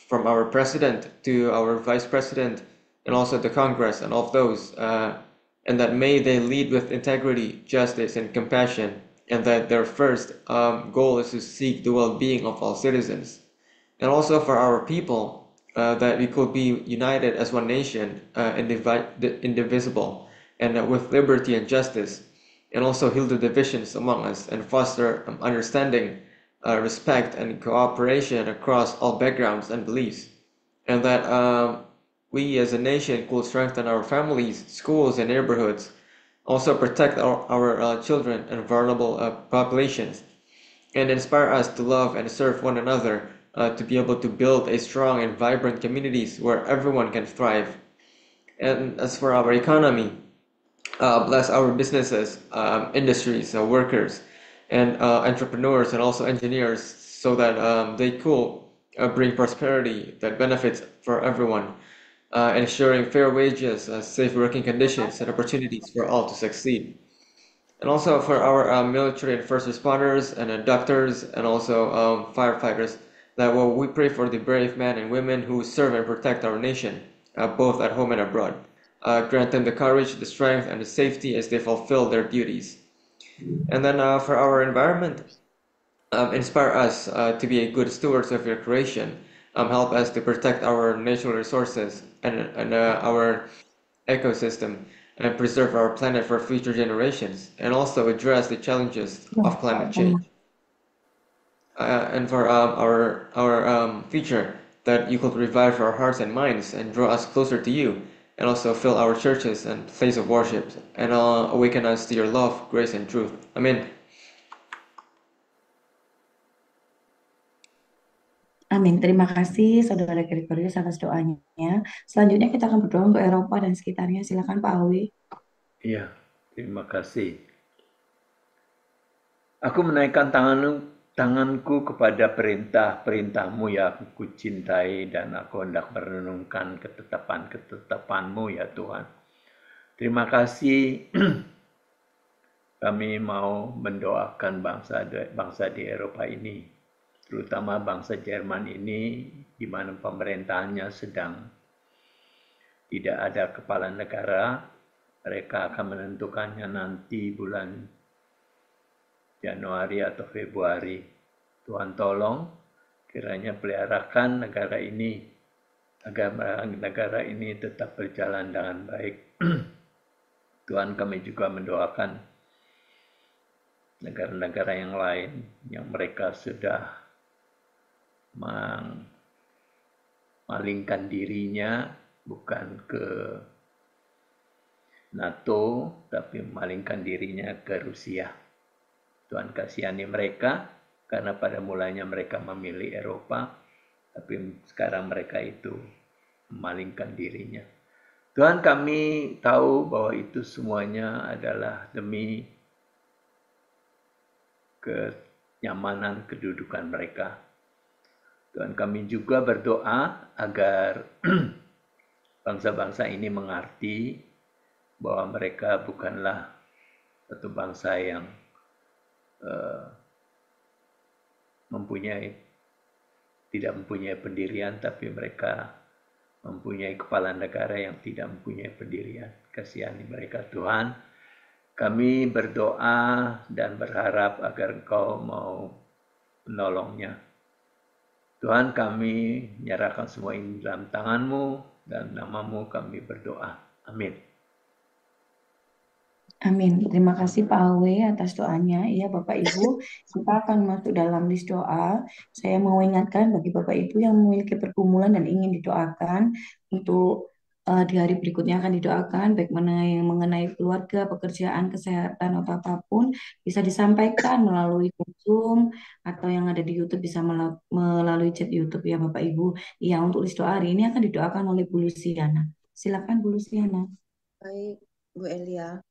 from our president to our vice president and also the Congress and all of those, and that may they lead with integrity, justice, and compassion, and that their first goal is to seek the well-being of all citizens. And also for our people, that we could be united as one nation, indivisible, and with liberty and justice, and also heal the divisions among us and foster understanding, respect, and cooperation across all backgrounds and beliefs. And that we as a nation could strengthen our families, schools, and neighborhoods, also protect our children and vulnerable populations, and inspire us to love and serve one another, to be able to build a strong and vibrant communities where everyone can thrive. And as for our economy, bless our businesses, industries, workers, and entrepreneurs, and also engineers, so that they could bring prosperity that benefits for everyone, ensuring fair wages, safe working conditions, and opportunities for all to succeed. And also for our military and first responders and doctors and also firefighters, that we pray for the brave men and women who serve and protect our nation, both at home and abroad. Grant them the courage, the strength, and the safety as they fulfill their duties. And then for our environment, inspire us to be a good stewards of your creation. Help us to protect our natural resources and our ecosystem, and preserve our planet for future generations, and also address the challenges of climate change. And for our future, that you could revive our hearts and minds and draw us closer to you, and also fill our churches and place of worship, and awaken us to your love, grace, and truth. Amen. Amin. Terima kasih Saudara Gregorius atas doanya. Selanjutnya kita akan berdoa untuk Eropa dan sekitarnya. Silakan Pak Awi. Iya, terima kasih. Aku menaikkan tanganku kepada perintah-perintahmu yang aku cintai, dan aku hendak merenungkan ketetapan-ketetapanmu ya Tuhan. Terima kasih. Kami mau mendoakan bangsa di Eropa ini, terutama bangsa Jerman ini, di mana pemerintahannya sedang tidak ada kepala negara. Mereka akan menentukannya nanti bulan Januari atau Februari. Tuhan tolong kiranya peliharakan negara ini, agar negara ini tetap berjalan dengan baik. Tuhan, kami juga mendoakan negara-negara yang lain yang mereka sudah memalingkan dirinya bukan ke NATO, tapi memalingkan dirinya ke Rusia. Tuhan kasihani mereka, karena pada mulanya mereka memilih Eropa, tapi sekarang mereka itu memalingkan dirinya. Tuhan, kami tahu bahwa itu semuanya adalah demi kenyamanan kedudukan mereka. Tuhan, kami juga berdoa agar bangsa-bangsa ini mengerti bahwa mereka bukanlah satu bangsa yang tidak mempunyai pendirian, tapi mereka mempunyai kepala negara yang tidak mempunyai pendirian. Kasihani mereka Tuhan. Kami berdoa dan berharap agar Engkau mau menolongnya. Tuhan, kami menyerahkan semua ini dalam tangan-Mu, dan nama-Mu kami berdoa. Amin. Amin. Terima kasih Pak Awe atas doanya. Iya Bapak Ibu, kita akan masuk dalam list doa. Saya mau ingatkan bagi Bapak Ibu yang memiliki pergumulan dan ingin didoakan untuk di hari berikutnya akan didoakan, baik mengenai keluarga, pekerjaan, kesehatan, atau apapun, bisa disampaikan melalui Zoom atau yang ada di YouTube bisa melalui chat YouTube ya Bapak Ibu. Iya, untuk list doa hari ini akan didoakan oleh Bu Luciana. Silakan Bu Luciana. Baik, Bu Elia.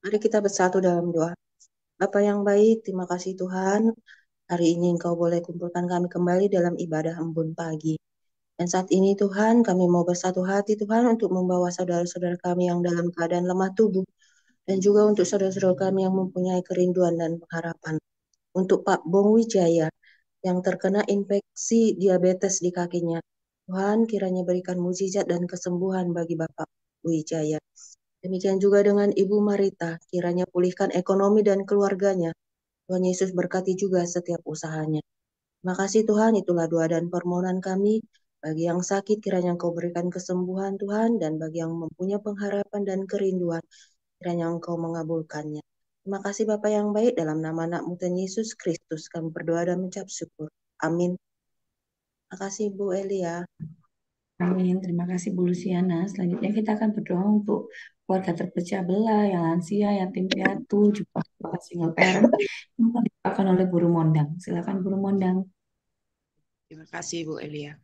Mari kita bersatu dalam doa. Bapa yang baik, terima kasih Tuhan. Hari ini Engkau boleh kumpulkan kami kembali dalam ibadah embun pagi. Dan saat ini Tuhan, kami mau bersatu hati Tuhan untuk membawa saudara-saudara kami yang dalam keadaan lemah tubuh. Dan juga untuk saudara-saudara kami yang mempunyai kerinduan dan pengharapan. Untuk Pak Bong Wijaya yang terkena infeksi diabetes di kakinya. Tuhan kiranya berikan mukjizat dan kesembuhan bagi Bapak Wijaya. Demikian juga dengan Ibu Marita, kiranya pulihkan ekonomi dan keluarganya. Tuhan Yesus berkati juga setiap usahanya. Terima kasih Tuhan, itulah doa dan permohonan kami. Bagi yang sakit, kiranya Engkau berikan kesembuhan Tuhan, dan bagi yang mempunyai pengharapan dan kerinduan, kiranya Engkau mengabulkannya. Terima kasih Bapa yang baik, dalam nama anak-Mu Tuhan Yesus Kristus, kami berdoa dan mengucap syukur. Amin. Terima kasih Bu Elia. Amin. Terima kasih Bu Luciana. Selanjutnya kita akan berdoa untuk keluarga terpecah belah, yang lansia, yatim piatu, juga single parent yang akan didoakan oleh Bu Rumondang. Silakan Bu Rumondang. Terima kasih Bu Elia.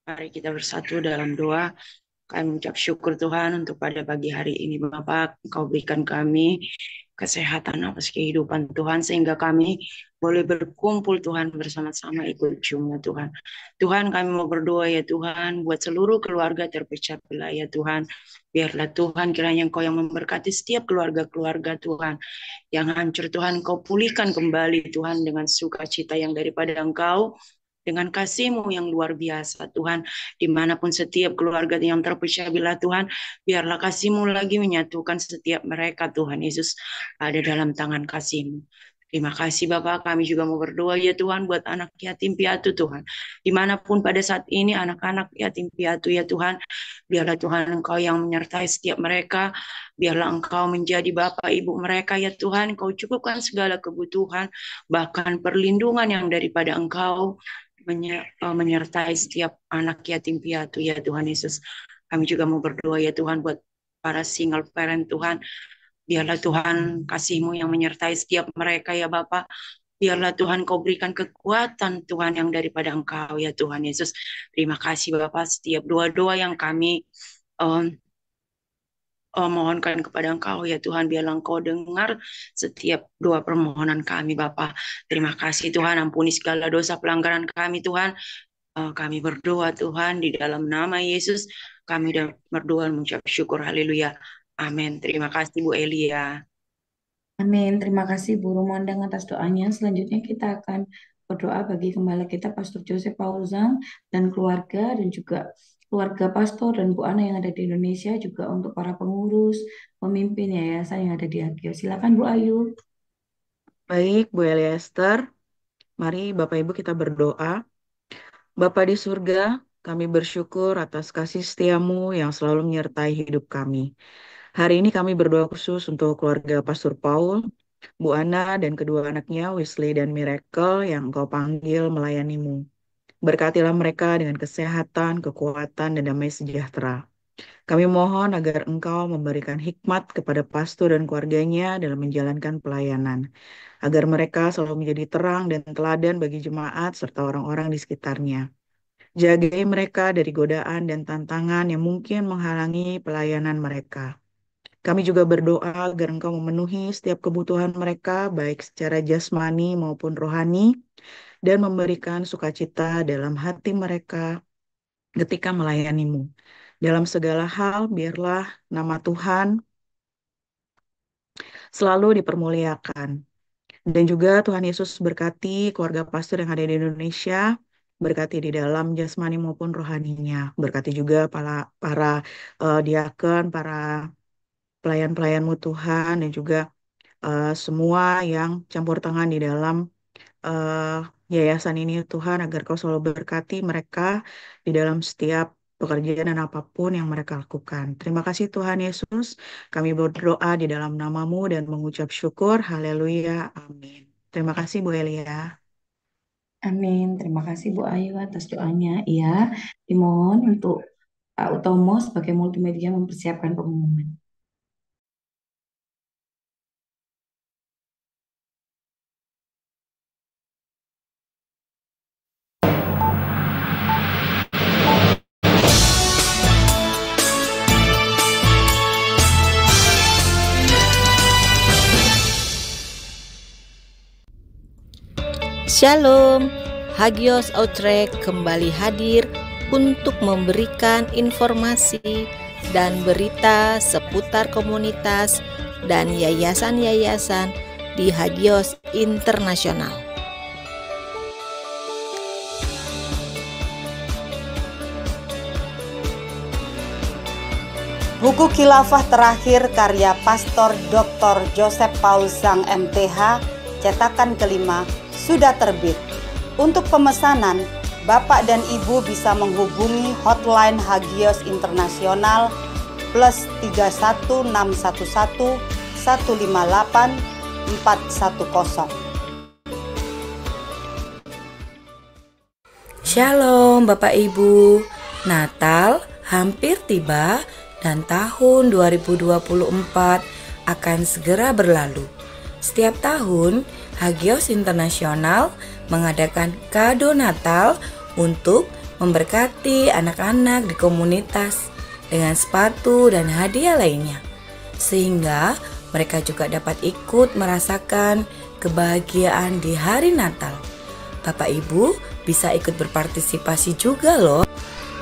Mari kita bersatu dalam doa. Kami mengucap syukur Tuhan untuk pada pagi hari ini Bapak, Engkau berikan kami kesehatan atas kehidupan Tuhan, sehingga kami boleh berkumpul Tuhan bersama-sama ikut Zoom-nya Tuhan. Tuhan, kami mau berdoa ya Tuhan, buat seluruh keluarga terpecah belah ya Tuhan. Biarlah Tuhan kiranya Engkau yang memberkati setiap keluarga-keluarga Tuhan yang hancur Tuhan, Engkau pulihkan kembali Tuhan dengan sukacita yang daripada Engkau, dengan kasih-Mu yang luar biasa Tuhan, dimanapun setiap keluarga yang terpecah belah Tuhan, biarlah kasih-Mu lagi menyatukan setiap mereka Tuhan Yesus ada dalam tangan kasih-Mu. Terima kasih Bapak, kami juga mau berdoa ya Tuhan buat anak yatim piatu Tuhan, dimanapun pada saat ini anak-anak yatim piatu ya Tuhan, biarlah Tuhan Engkau yang menyertai setiap mereka, biarlah Engkau menjadi Bapak Ibu mereka ya Tuhan, Engkau cukupkan segala kebutuhan, bahkan perlindungan yang daripada Engkau menyertai setiap anak yatim piatu ya Tuhan Yesus. Kami juga mau berdoa ya Tuhan buat para single parent Tuhan. Biarlah Tuhan kasih-Mu yang menyertai setiap mereka ya Bapak. Biarlah Tuhan Kau berikan kekuatan Tuhan yang daripada Engkau ya Tuhan Yesus. Terima kasih Bapak, setiap doa-doa yang kami mohonkan kepada Engkau ya Tuhan, biarlah Engkau dengar setiap doa permohonan kami Bapa. Terima kasih Tuhan, ampuni segala dosa pelanggaran kami Tuhan. Kami berdoa Tuhan di dalam nama Yesus, kami berdoa mengucap syukur, haleluya, amin. Terima kasih Bu Elia. Amin. Terima kasih Bu Rumondang atas doanya. Selanjutnya kita akan berdoa bagi gembala kita Pastor Joseph Paulzang dan keluarga, dan juga keluarga pastor dan Bu Ana yang ada di Indonesia, juga untuk para pengurus, pemimpin yayasan yang ada di Agio. Silakan Bu Ayu. Baik, Bu Elia Esther. Mari Bapak Ibu kita berdoa. Bapa di surga, kami bersyukur atas kasih setia-Mu yang selalu menyertai hidup kami. Hari ini kami berdoa khusus untuk keluarga Pastor Paul, Bu Ana dan kedua anaknya Wesley dan Miracle yang Engkau panggil melayani-Mu. Berkatilah mereka dengan kesehatan, kekuatan, dan damai sejahtera. Kami mohon agar Engkau memberikan hikmat kepada pastor dan keluarganya dalam menjalankan pelayanan, agar mereka selalu menjadi terang dan teladan bagi jemaat serta orang-orang di sekitarnya. Jagai mereka dari godaan dan tantangan yang mungkin menghalangi pelayanan mereka. Kami juga berdoa agar Engkau memenuhi setiap kebutuhan mereka, baik secara jasmani maupun rohani, dan memberikan sukacita dalam hati mereka ketika melayani-Mu. Dalam segala hal, biarlah nama Tuhan selalu dipermuliakan. Dan juga Tuhan Yesus berkati keluarga pastor yang ada di Indonesia, berkati di dalam jasmani maupun rohaninya. Berkati juga para diaken, para pelayan-pelayan-Mu Tuhan, dan juga semua yang campur tangan di dalam yayasan ini Tuhan, agar Kau selalu berkati mereka di dalam setiap pekerjaan dan apapun yang mereka lakukan. Terima kasih Tuhan Yesus, kami berdoa di dalam nama-Mu dan mengucap syukur, haleluya, amin. Terima kasih Bu Elia. Amin. Terima kasih Bu Ayu atas doanya. Iya, dimohon untuk Pak Utomo sebagai multimedia mempersiapkan pengumuman. Shalom, Hagios Outreach kembali hadir untuk memberikan informasi dan berita seputar komunitas dan yayasan-yayasan di Hagios Internasional. Buku Khilafah Terakhir karya Pastor Dr. Joseph Paul Zhang MTH, cetakan kelima, sudah terbit. Untuk pemesanan, Bapak dan Ibu bisa menghubungi hotline Hagios Internasional +31611 158 410. Shalom Bapak Ibu, Natal hampir tiba dan tahun 2024 akan segera berlalu. Setiap tahun, Hagios Internasional mengadakan kado Natal untuk memberkati anak-anak di komunitas dengan sepatu dan hadiah lainnya, sehingga mereka juga dapat ikut merasakan kebahagiaan di hari Natal. Bapak Ibu bisa ikut berpartisipasi juga loh.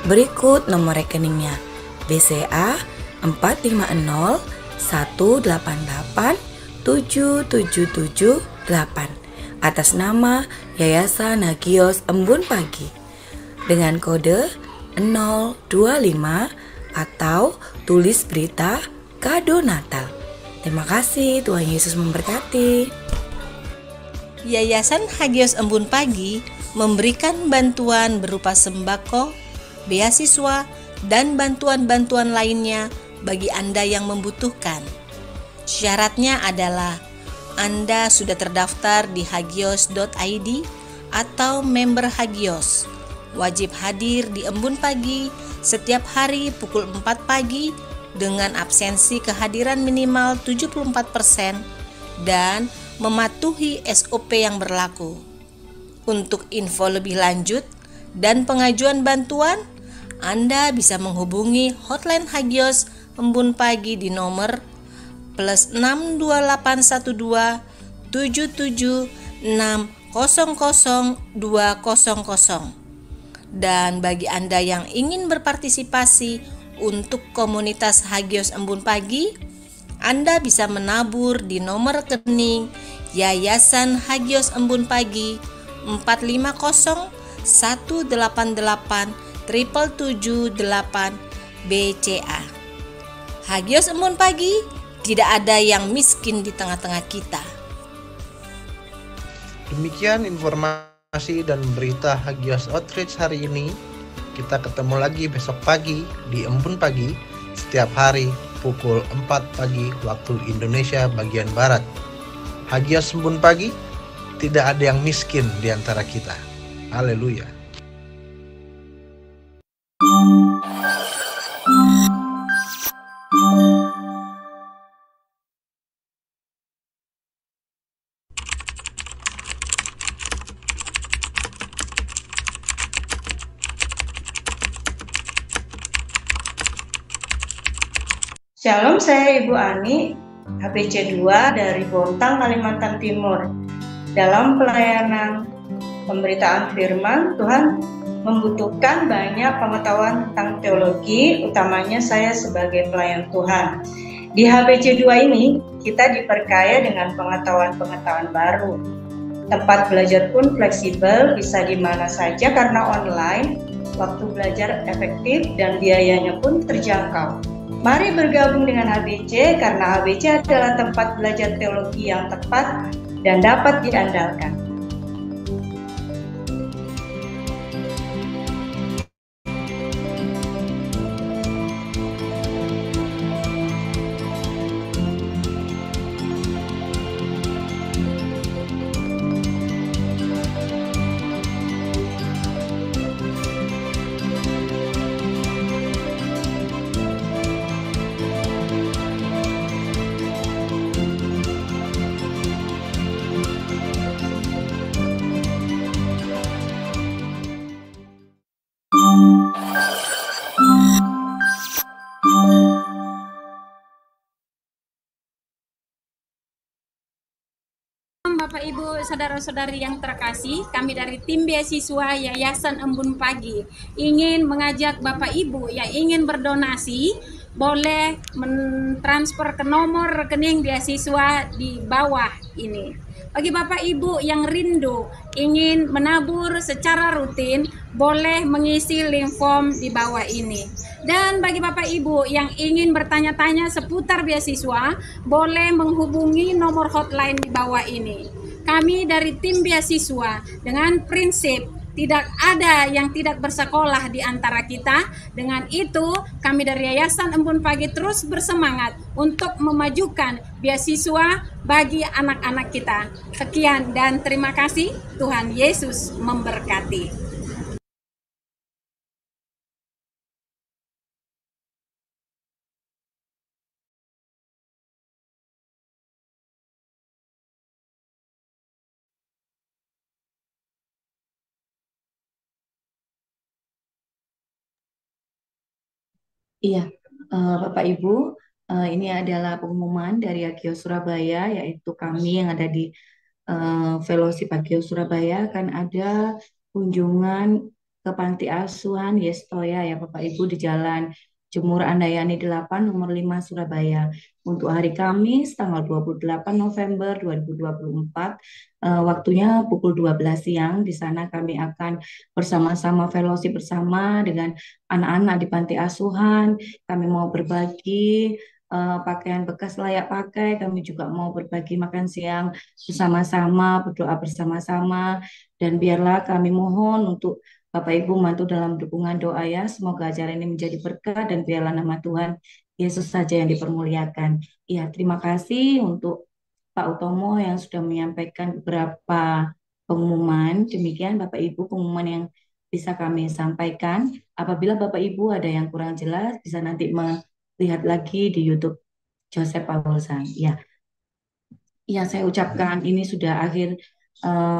Berikut nomor rekeningnya: BCA 450 188 7778 atas nama Yayasan Hagios Embun Pagi dengan kode 025 atau tulis berita kado Natal. Terima kasih, Tuhan Yesus memberkati. Yayasan Hagios Embun Pagi memberikan bantuan berupa sembako, beasiswa, dan bantuan-bantuan lainnya bagi Anda yang membutuhkan. Syaratnya adalah Anda sudah terdaftar di hagios.id atau member Hagios, wajib hadir di Embun Pagi setiap hari pukul 4 pagi dengan absensi kehadiran minimal 74% dan mematuhi SOP yang berlaku. Untuk info lebih lanjut dan pengajuan bantuan, Anda bisa menghubungi hotline Hagios Embun Pagi di nomor +62812 77600200. Dan bagi Anda yang ingin berpartisipasi untuk komunitas Hagios Embun Pagi, Anda bisa menabur di nomor rekening Yayasan Hagios Embun Pagi 450 188 778 BCA. Hagios Embun Pagi, tidak ada yang miskin di tengah-tengah kita. Demikian informasi dan berita Hagios Outreach hari ini. Kita ketemu lagi besok pagi di Embun Pagi setiap hari pukul 4 pagi waktu Indonesia bagian Barat. Hagios Embun Pagi, tidak ada yang miskin di antara kita. Haleluya. Shalom, saya Ibu Ani, HPC 2 dari Bontang, Kalimantan Timur. Dalam pelayanan pemberitaan firman, Tuhan membutuhkan banyak pengetahuan tentang teologi, utamanya saya sebagai pelayan Tuhan. Di HPC 2 ini, kita diperkaya dengan pengetahuan-pengetahuan baru. Tempat belajar pun fleksibel, bisa di mana saja karena online, waktu belajar efektif dan biayanya pun terjangkau. Mari bergabung dengan HBC karena HBC adalah tempat belajar teologi yang tepat dan dapat diandalkan. Ibu, saudara-saudari yang terkasih, kami dari tim beasiswa Yayasan Embun Pagi ingin mengajak Bapak Ibu yang ingin berdonasi, boleh mentransfer ke nomor rekening beasiswa di bawah ini. Bagi Bapak Ibu yang rindu ingin menabur secara rutin, boleh mengisi link form di bawah ini. Dan bagi Bapak Ibu yang ingin bertanya-tanya seputar beasiswa, boleh menghubungi nomor hotline di bawah ini. Kami dari tim beasiswa dengan prinsip tidak ada yang tidak bersekolah di antara kita. Dengan itu, kami dari Yayasan Embun Pagi terus bersemangat untuk memajukan beasiswa bagi anak-anak kita. Sekian dan terima kasih. Tuhan Yesus memberkati. Iya, Bapak Ibu, ini adalah pengumuman dari Agio Surabaya, yaitu kami yang ada di Fellowship Agio Surabaya akan ada kunjungan ke Panti Asuhan Yestoya ya Bapak Ibu di Jalan Jemur Andayani 8 nomor 5 Surabaya untuk hari Kamis tanggal 28 November 2024, waktunya pukul 12 siang. Di sana kami akan bersama-sama fellowship bersama dengan anak-anak di panti asuhan. Kami mau berbagi pakaian bekas layak pakai, kami juga mau berbagi makan siang bersama-sama, berdoa bersama-sama, dan biarlah kami mohon untuk Bapak Ibu bantu dalam dukungan doa ya. Semoga acara ini menjadi berkat dan biarlah nama Tuhan Yesus saja yang dipermuliakan. Ya, terima kasih untuk Pak Utomo yang sudah menyampaikan beberapa pengumuman. Demikian Bapak Ibu pengumuman yang bisa kami sampaikan. Apabila Bapak Ibu ada yang kurang jelas, bisa nanti melihat lagi di YouTube Joseph Paulsan. Ya, ya saya ucapkan ini sudah akhir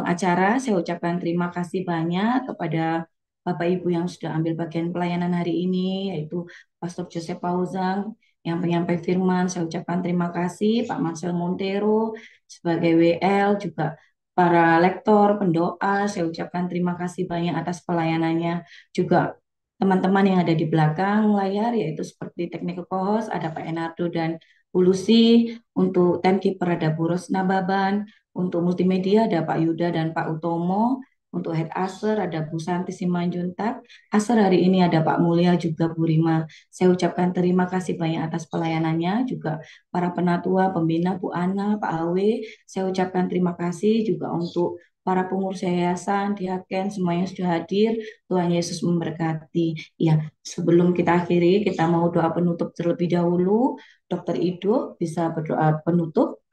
acara. Saya ucapkan terima kasih banyak kepada Bapak Ibu yang sudah ambil bagian pelayanan hari ini, yaitu Pastor Joseph Paulsan yang penyampai firman. Saya ucapkan terima kasih Pak Marcel Montero sebagai WL, juga para lektor, pendoa. Saya ucapkan terima kasih banyak atas pelayanannya. Juga teman-teman yang ada di belakang layar, yaitu seperti technical co-host, ada Pak Enardo dan Bu Lucy. Untuk timekeeper ada Bu Rosna Baban. Untuk multimedia ada Pak Yuda dan Pak Utomo. Untuk head Aser ada Bu Santi Simanjuntak. Aser hari ini ada Pak Mulya juga Bu Rima. Saya ucapkan terima kasih banyak atas pelayanannya. Juga para penatua, pembina Bu Ana, Pak Awe. Saya ucapkan terima kasih juga untuk para pengurus yayasan, diaken, semuanya sudah hadir. Tuhan Yesus memberkati. Ya, sebelum kita akhiri, kita mau doa penutup terlebih dahulu. Dr. Ido bisa berdoa penutup.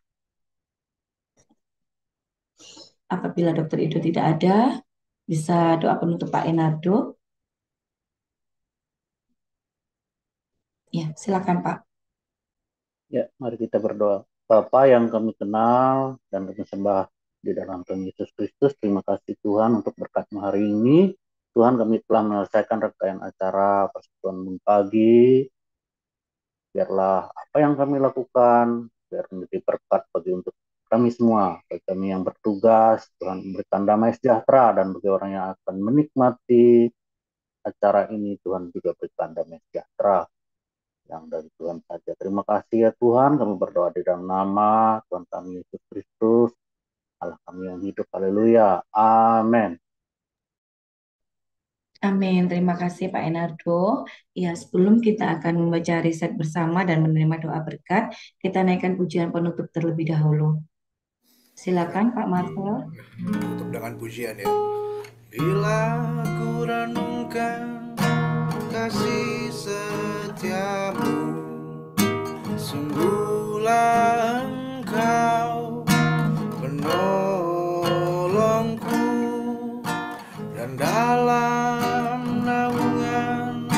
Apabila Dr. Ido tidak ada, bisa doa penutup Pak Enardo. Ya, silakan Pak. Ya, mari kita berdoa. Bapa yang kami kenal dan kami sembah di dalam Tuhan Yesus Kristus, terima kasih Tuhan untuk berkat-Mu hari ini. Tuhan, kami telah menyelesaikan rangkaian acara persekutuan Embun Pagi. Biarlah apa yang kami lakukan, biar menjadi berkat bagi untuk kami semua, bagi kami yang bertugas. Tuhan memberikan damai sejahtera, dan bagi orang yang akan menikmati acara ini, Tuhan juga berikan damai sejahtera yang dari Tuhan saja. Terima kasih ya Tuhan, kami berdoa di dalam nama Tuhan kami Yesus Kristus, Allah kami yang hidup. Haleluya. Amin. Amin. Terima kasih Pak Enardo. Ya, sebelum kita akan membaca riset bersama dan menerima doa berkat, kita naikkan pujian penutup terlebih dahulu. Silakan Pak Marcel. Tutup dengan pujian ya. Bila ku renungkan kasih setiamu, sungguhlah Engkau penolongku, dan dalam naungan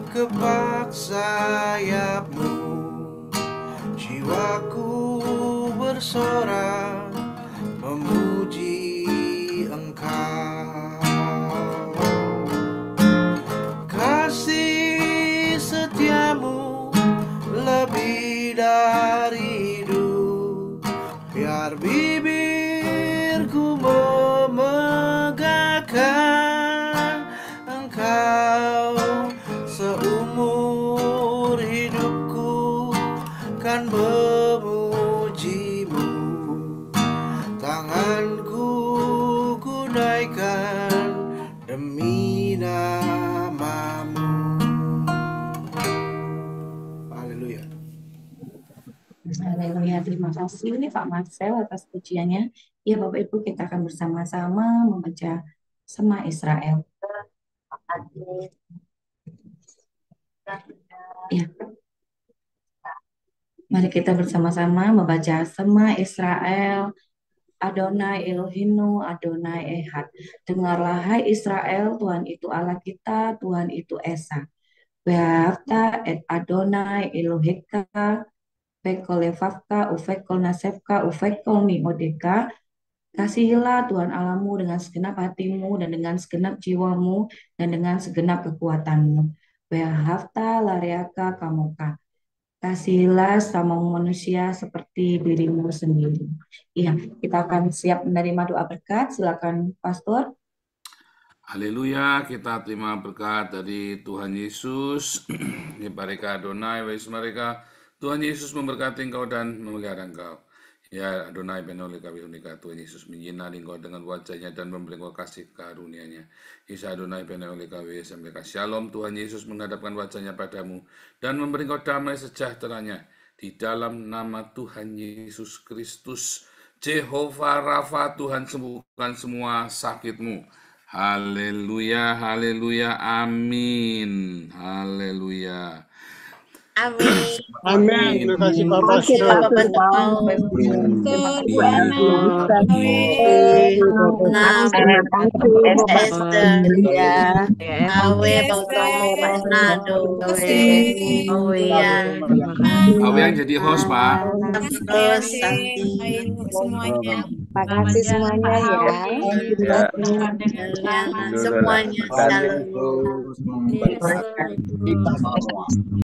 kepak sayapmu, jiwaku bersorak memuji Engkau. Kasih setiamu lebih dari hidup, biar bibir memujimu, tanganku gunaikan demi namamu. Haleluya. Haleluya, terima kasih Pak Marcel atas pujiannya. Ya Bapak Ibu, kita akan bersama-sama membaca Sema Israel. Ya. Mari kita bersama-sama membaca Sema Israel. Adonai Elohinu, Adonai Ehad. Dengarlah hai Israel, Tuhan itu Allah kita, Tuhan itu Esa. Behavta et Adonai Eloheka, Vekol levavka, uvekol nasevka, uvekol miodeka. Kasihilah Tuhan Allahmu dengan segenap hatimu dan dengan segenap jiwamu dan dengan segenap kekuatanmu. Behavta lareaka kamoka. Kasihilah sama manusia seperti dirimu sendiri. Iya, kita akan siap menerima doa berkat. Silakan Pastor. Haleluya, kita terima berkat dari Tuhan Yesus. Bareka Adonai, wa mereka. Tuhan Yesus memberkati engkau dan memelihara engkau. Ya Adonai benolika bihunika, Tuhan Yesus menyinari engkau dengan wajahnya dan memberi engkau kasih karunia-Nya. Isa Adonai benolika mereka. Shalom, Tuhan Yesus menghadapkan wajahnya padamu dan memberi engkau damai sejahtera-Nya. Di dalam nama Tuhan Yesus Kristus, Jehovah Rafa, Tuhan sembuhkan semua sakitmu. Haleluya, haleluya, amin. Haleluya. Amin. Amin. Terima kasih Pak Pastor. Awe yang jadi host, Pak. Terus semuanya. Makasih semuanya ya. Semuanya shalom.